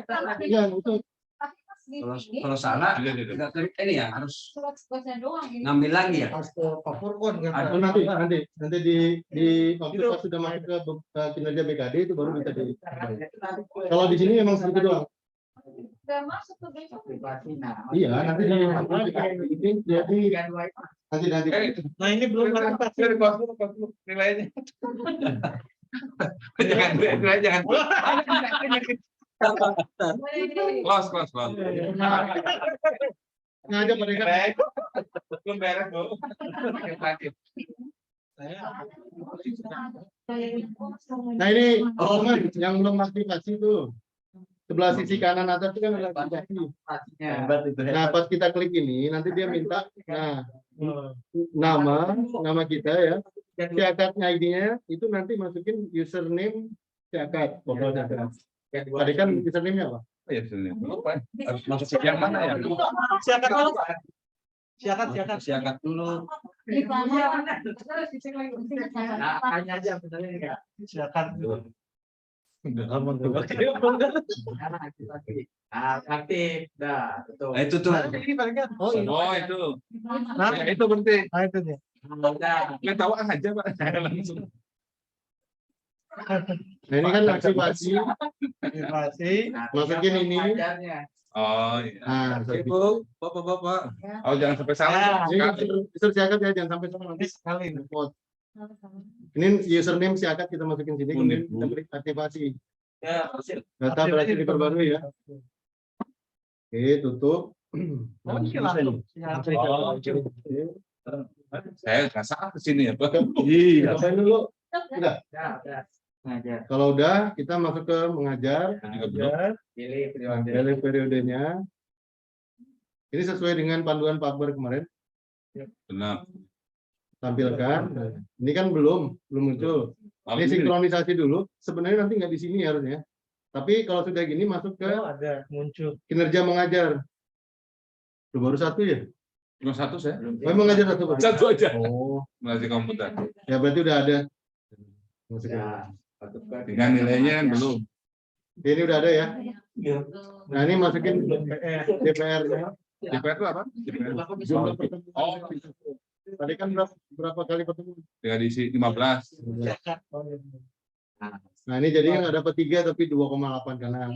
salah. Iya, itu. Kalau salah, Iya, iya, iya. nggak klik ini ya harus ngambil lagi ya. Harus ke Pak Furkon kan. Oh, nanti di waktu pas sudah masuk ke kinerja BKD itu baru bisa di. Kalau di sini memang segitu doang. Iya, nanti ini jadi nanti. Nah, ini belum klarifikasi. Dari kelas dulu nilainya. Jangan. Kelas. Ngajak mereka. Belum beres dulu. Nah ini teman yang belum aktivasi tuh. Sebelah sisi kanan atas itu kan ada aktivasi. Nah pas kita klik ini nanti dia minta nama kita ya. Siakatnya ID-nya itu nanti masukin username siakat. Tadi kan username-nya apa? Oh iya, sebenarnya. Lupa. Harus masuk yang mana ya? Siakat dulu, Pak. Siakat dulu. Nah, hanya aja misalnya enggak. Siakat dulu. Udah lama tuh. Aktif. Dah, betul. Nah, itu tuh. Oh, ini. Oh, itu. Nah, Ya, itu berarti. itu dia. Nggak tahu aja, Pak. Langsung. Nah ini kan aktivasi. Masukin ini. Oh, iya. Nah, Ibu, bapak-bapak. Oh, jangan sampai salah. ini user siakat ya, jangan sampai salah nanti. Sekali. Ini username siakat kita masukin sini, kemudian kita klik aktivasi. Ya, Data berhasil diperbarui ya. Oke, tutup. Oh, ini langsung. Saya nggak salah ke sini ya, Pak. Iya. Cobain dulu. Udah. Ya. Ngajar. Kalau udah, kita masuk ke mengajar. Juga belum. Pilih periodenya. Ini sesuai dengan panduan Pak Akbar kemarin. Benar. Tampilkan. Ini kan belum muncul. Ini sinkronisasi dulu. Sebenarnya nanti nggak di sini harusnya. Tapi kalau sudah gini masuk ke Ada muncul. kinerja mengajar. Tuh, baru satu ya? Cuma satu saya. Memang mengajar satu. Pak? Satu aja. Oh, Melalui komputer. ya berarti udah ada. Dengan nilainya belum. Ini udah ada ya. Iya. Nah ini masukin DPR-nya. DPR itu apa? DPR. Jumlah pertemuan. Oh, Tadi kan berapa kali pertemuan? tinggal diisi 15. Nah ini jadi nggak dapat 3 tapi 2,8 karena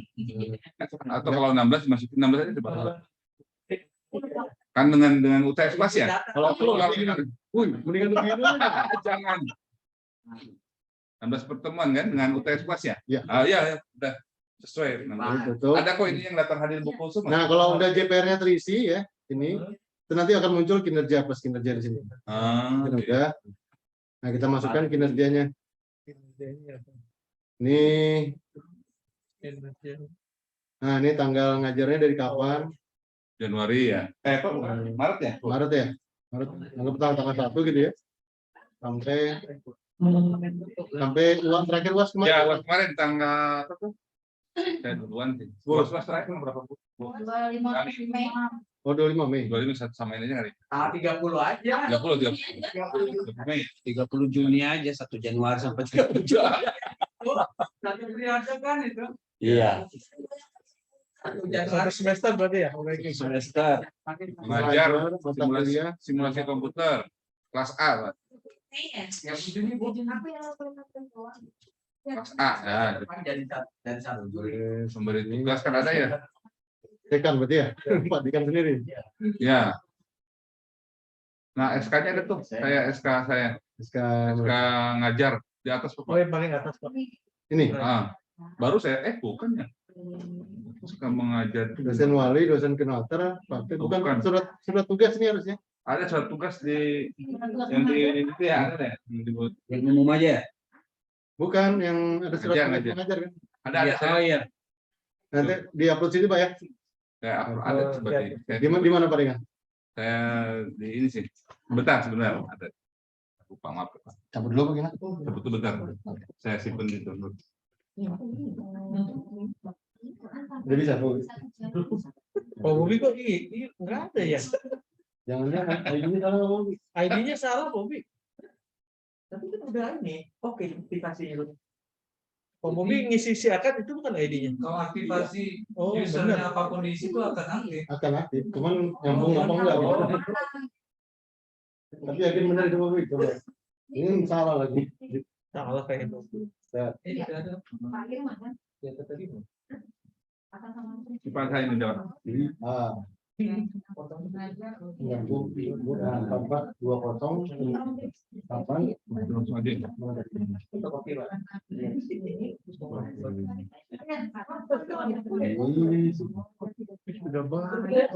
Atau kalau 16 masukin 16 aja coba. Kan dengan UTS pas ya? kalau mendingan lebih dulu. Jangan. 16 pertemuan kan dengan UTS pas ya? Iya. Iya, udah sesuai. Betul. Ada kok ini yang daftar hadir buku semua. Nah kalau udah JPR-nya terisi ya ini itu nanti akan muncul kinerja plus kinerja di sini. Ini udah. Nah kita masukkan kinerjanya. Ini. Nah ini tanggal ngajarnya dari kapan? Januari ya? Kok Maret ya? Maret ya? Maret. Anggap tanggal 1 gitu ya. Sampai uang terakhir UAS kemarin. Ya, UAS kemarin tanggal apa tuh? Saya duluan sih. UAS terakhir berapa? 25 Mei. Oh 25 Mei. 25 sama ini aja kali. 30 aja. 30 Mei. 30 Juni aja 1 Januari sampai 30 Juni. Satu periode kan itu. Iya. Satu semester berarti ya? Semester. Mengajar mata kuliah. simulasi komputer kelas A, Pak. Kelas A ya. Dari satu. Sumber tugas kan ada ya? Dekan berarti ya? Pak Dekan sendiri. Ya. Nah, SK-nya ada tuh. Saya SK saya. SK ngajar di atas Oh, Pak. yang paling atas Pak. Ini. Baru saya bukan ya. suka mengajar itu Dosen wali, dosen kenoter, pakai bukan Bukan. surat tugas ini harusnya. ada suatu tugas di yang di itu ya ada deh yang dibuat Yang umum aja. Bukan yang ada surat tugas Ngajar. mengajar kan. ada Iya, saya oh iya. Nanti di-upload situ Pak ya. ada seperti Di mana Pak Dengan? saya di ini sih bentar sebentar ada lupa maaf Pak. Cabut dulu Pak Dengan. Betul bentar saya simpen itu Udah bisa Bu. Pak Bobi kok ini nggak ada ya? Jangan-jangan ID-nya salah Pak Bobi. ID-nya salah Bobi. Tapi kan udah ini. Oke, aktivasi itu. Pak Bobi ngisi si akad itu bukan ID-nya. Kalau aktivasi Oh, usernya benar. apapun di situ akan aktif. Akan aktif, cuman nyambung apa enggak? Tapi yakin benar itu Pak Bobi. Coba. Ini salah lagi. Salah kayak itu. Ini ada. Ya, tadi. cepat saya ini jawab Ah. Ya, Bu, 4420 8 langsung aja sudah banyak.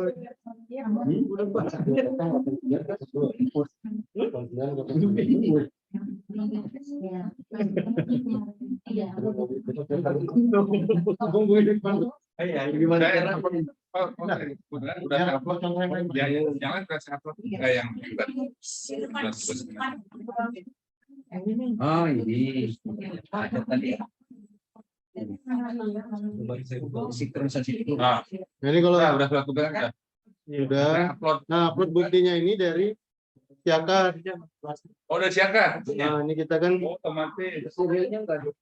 Udah gimana? udah jangan kasih upload yang Oh ini. Ada tadi. Sinkronisasi itu. nah Nah, ini kalau udah tugas udah, upload nah upload buktinya ini dari Siakat. oh udah siapkan Nah, ini kita kan otomatis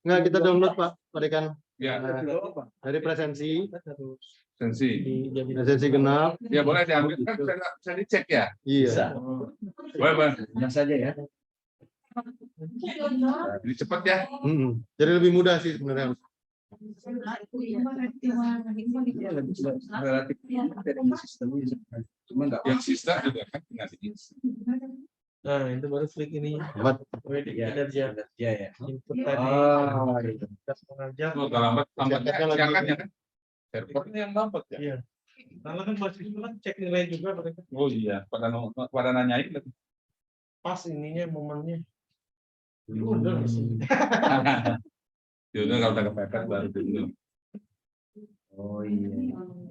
nggak kita download Pak Dekan ya dari presensi sensi genap. ya boleh diambil kan bisa dicek ya Iya. boleh saja ya. ini cepat ya Jadi lebih mudah sih sebenarnya. Relatif dari sistemnya. Cuma enggak yang sisa juga kan nanti Nah, itu baru klik ini. Buat Kinerja. ya. Input tadi. Tugas pengajar. tuh lambat lambatnya Siapkan lagi. silakan ya kan servernya yang lambat ya Iya. Karena kan basis itu kan cek nilai juga mereka. oh iya pada nanyain lagi Pas ininya momennya. udah ya udah kalau udah kepepet baru dulu Oh iya.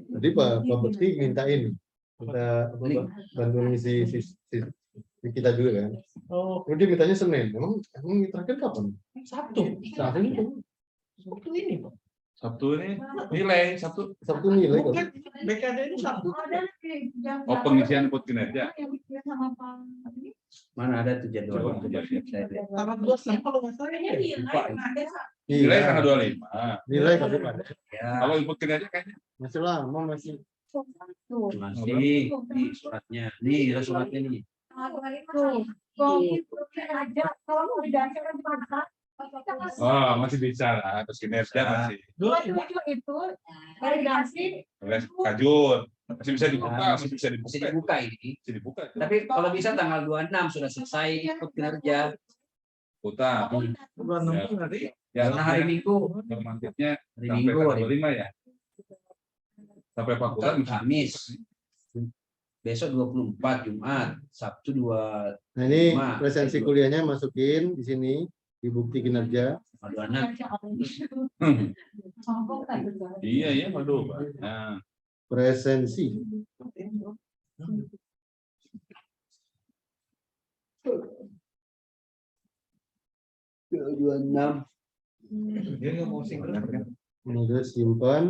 Tadi Pak Bekti mintain kita bantu ngisi kita juga kan. Oh, Terus dia mintanya Senin. Emang terakhir kapan? Sabtu. Sabtu itu. Sabtu ini, Pak. Sabtu ini nilai Sabtu Sabtu nilai kok. Bukan, BKD ini Sabtu. oh pengisian input kinerja Mana ada tuh jadwal? Coba, coba. Saya lihat. Tanggal 26 kalau nggak salah ya. nilai Iya. tanggal 25 Nilai kok Pak. Ya, kalau input kinerja kayaknya Masih lama masih. masih di suratnya. Nih, ada suratnya nih. oh masih bisa lah terus kinerja masih oleh kajur masih bisa dibuka masih bisa dibuka Masih dibuka ini. masih dibuka itu. Tapi kalau bisa tanggal 26 sudah selesai ikut kinerja. Kota Bukan Ya. nunggu nanti. ya Karena hari Minggu, normatifnya hari sampai Minggu, tanggal hari 25 ya sampai fakultas Kamis. Besok 24 Jumat, Sabtu 2 Nah, ini Ma. presensi kuliahnya masukin di sini di bukti kinerja. 26. iya iya waduh Pak. Nah Presensi. Dia nggak mau sinkron. Kemudian simpan.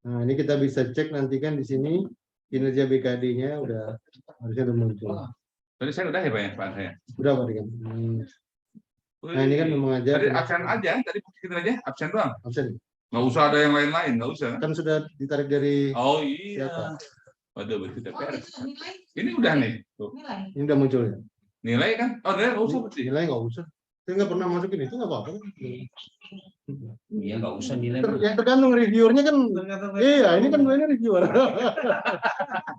Nah, ini kita bisa cek nanti kan di sini kinerja BKD-nya udah harusnya udah muncul. tadi saya udah ya Pak ya Pak saya Udah Pak kan. Nah, ini kan mengajar. tadi absen aja tadi bukti kinerja absen doang Absen. nggak usah ada yang lain-lain nggak usah Kan sudah ditarik dari oh iya siapa? waduh berarti DPR ini udah nih tuh. Ini udah muncul ya. Nilai kan oh nilai nggak usah berarti Nilai nggak usah. Saya nggak pernah masukin itu nggak apa-apa. Iya, nggak usah nilai. Yang tergantung reviewernya kan. Tergantung Iya, ini kan gue ini reviewer.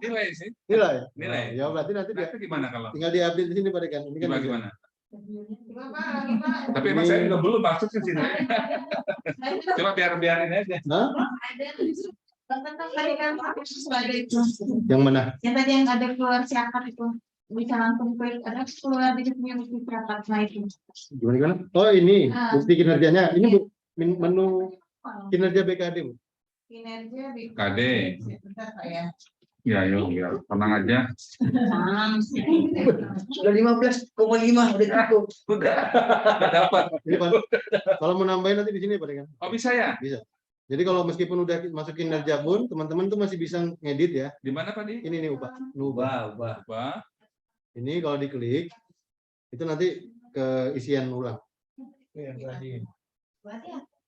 nilai sih Nilai. Nilai. Ya berarti nanti dia nanti gimana kalau tinggal diupdate di sini Pak kan. Ini kan gimana Tapi emang saya juga belum masuk ke sini. Cuma biarin aja. Hah? Tadi kan sebagai Yang mana? yang tadi yang ada keluar siakat itu bisa langsung ada keluar di punya bukti siakat nah itu. Gimana? Oh ini Ah. bukti kinerjanya. Ini menu kinerja BKD, Bu. Kinerja di KD. Bentar, Pak, ya. Ya, yuk, ya. Tenang aja. Sudah 15,5 udah cukup. Udah dapat. Ini Pak. Kalau mau nambahin nanti di sini Pak kan? Oh, bisa ya? Bisa. Jadi kalau meskipun udah masuk kinerja pun teman-teman tuh masih bisa ngedit ya. Di mana, Pak? Di? Ini nih Pak. Ubah. Ubah. Ini kalau diklik itu nanti ke isian ulang. Berarti ya.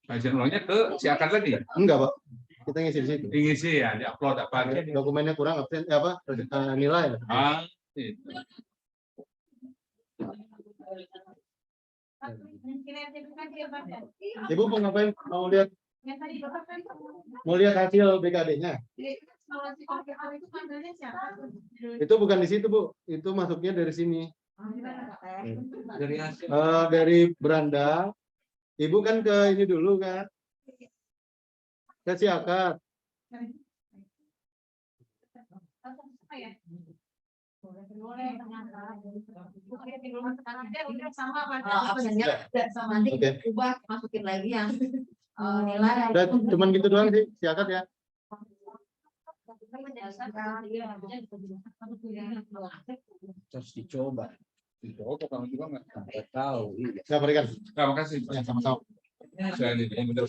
Izin ulangnya ke si akad lagi. Enggak, Pak. Kita ngisi di situ. Ngisi ya, di-upload apa aja. Dokumennya kurang absen nilai. Ah, itu. Kinerja bukan dia baca. Ibu mau ngapain? Mau lihat Yang tadi Bapak kan hasil BKD-nya? kalau si komputer itu panggilnya siapa? Itu bukan di situ, Bu. Itu masuknya dari sini. Dari hasil. Dari beranda. Ibu kan ke ini dulu kan? Ke si akad. Nanti Oke. ubah masukin lagi yang nilai. Udah cuman gitu doang sih si akad ya. Terus dicoba. Dicoba kalau juga nggak Tahu. Iya. Saya berikan. Nah, makasih. Ya, sama-sama. Saya ini bener.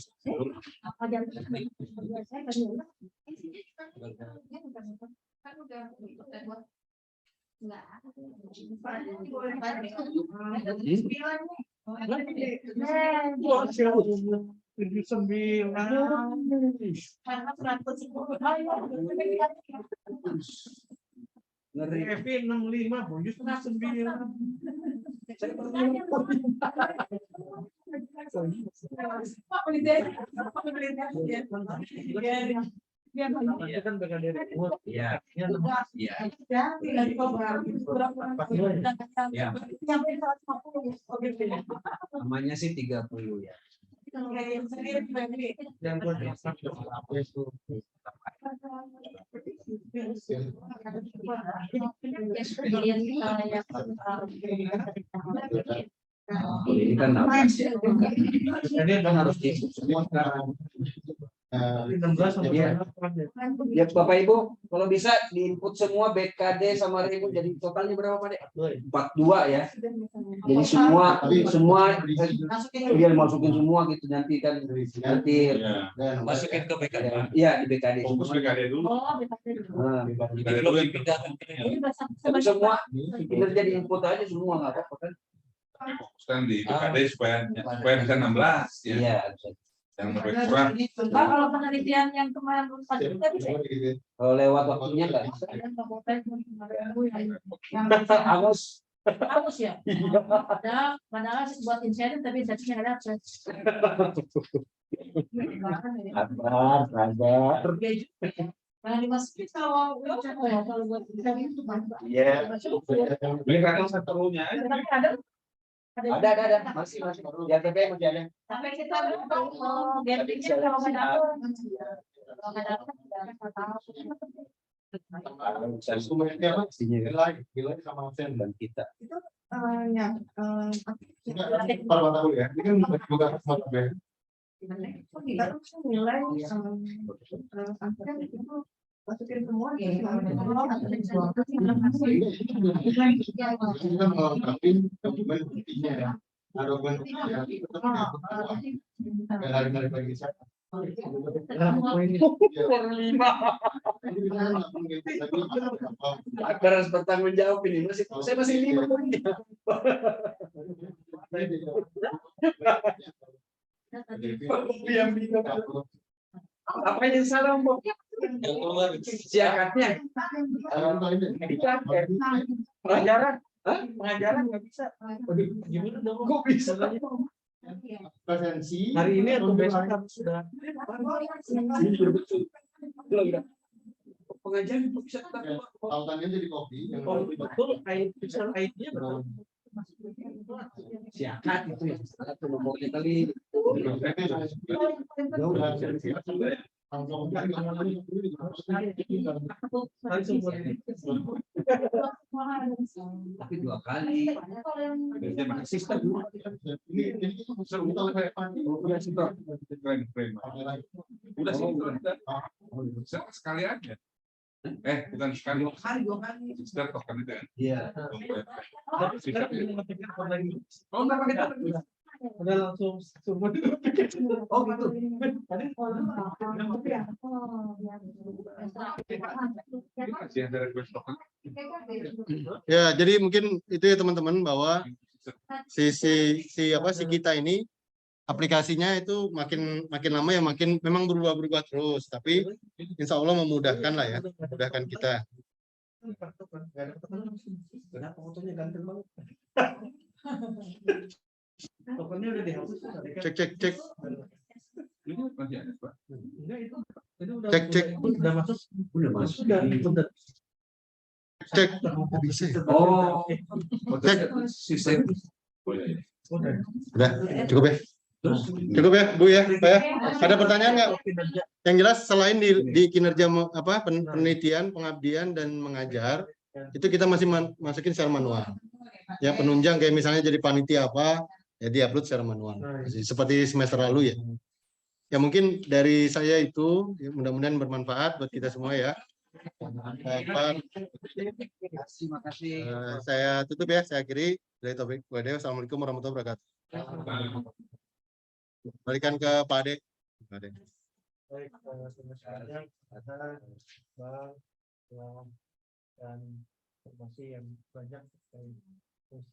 Ngeri. Kevin 65, bonus 9. Itu kan bagian dari Iya. Iya. Namanya sih 30 ya. yang buat Ini kan jadi kan harus di Semua enam belas sampai Iya. Ya Bapak Ibu, kalau bisa diinput semua BKD sama Ribu jadi totalnya berapa Pak Dek? 42 ya. Jadi semua dia masukin semua gitu nanti kan nanti masukin ke BKD. Iya di BKD. Fokus BKD dulu. Nah, BKD dulu dipindahkan. tapi semua kinerja diinput aja semua nggak apa-apa kan? Fokuskan di BKD supaya bisa 16 ya. Iya. Yang lebih kurang. Kalau penelitian yang kemarin kita bisa Kalau lewat waktunya nggak bisa. Angus. Bagus ya. Padahal buat insentif tapi insentifnya nggak dapat. Sabar. Nah dimasukin kalau buat insentif itu Iya. Beli kadang seterunya. tapi ada Ada. Masih. Ya TP masih ada. sampai kita gathering-nya kalau nggak dapat kalau nggak dapat nilai sama absen Dan kita. Kalau tahu ya, ini kan bukan semua ya. nilai masukin semua Kita melengkapi dokumen buktinya ya. Nah, dokumen buktinya itu hari-hari bagi saya. Agar harus bertanggung jawab ini saya masih 5 poinnya. Apa yang salah Mbok? Siakatnya pengajaran, pengajaran nggak bisa. gimana dong? Kok bisa? Presensi Hari ini atau besok harus sudah Pengajaran kok bisa tautannya jadi kopi yang betul ID-nya berapa? Siakat itu yang salah tuh nomornya kali. Tapi 2 kali. Sistem. Ini seru Udah sih, Bro. Keren. Udah sih, sekali aja. Bukan sekali. 2 kali. Sister token itu ya. Iya. Tapi sekarang ini ngetik lagi. Oh, enggak pakai token. Udah langsung semua. Oh gitu. Masih ada request token. ya, jadi mungkin itu ya teman-teman, bahwa si kita ini aplikasinya itu makin lama ya makin memang berubah terus, tapi insya Allah memudahkan lah ya, memudahkan kita. Kenapa fotonya ganteng banget? Tokennya udah dihapus. Cek. Ini masih ada, Pak. Enggak, itu udah Cek. udah masuk. Udah. Cek. Bisa. Oh. Cek. Sistem. Udah, cukup ya. Cukup ya, Bu ya, Pak ya. Ada pertanyaan nggak? Yang jelas selain di kinerja penelitian, pengabdian dan mengajar, itu kita masih masukin secara manual. Ya, penunjang kayak misalnya jadi panitia apa, ya diupload secara manual. Seperti semester lalu ya. Ya mungkin dari saya itu, ya, mudah-mudahan bermanfaat buat kita semua ya. Terima kasih. Saya tutup ya, saya akhiri. Dari topik Wadew. Assalamualaikum warahmatullahi wabarakatuh. Balikan ke Pak Ade. Baik, semuanya ada Bang dan informasi yang banyak.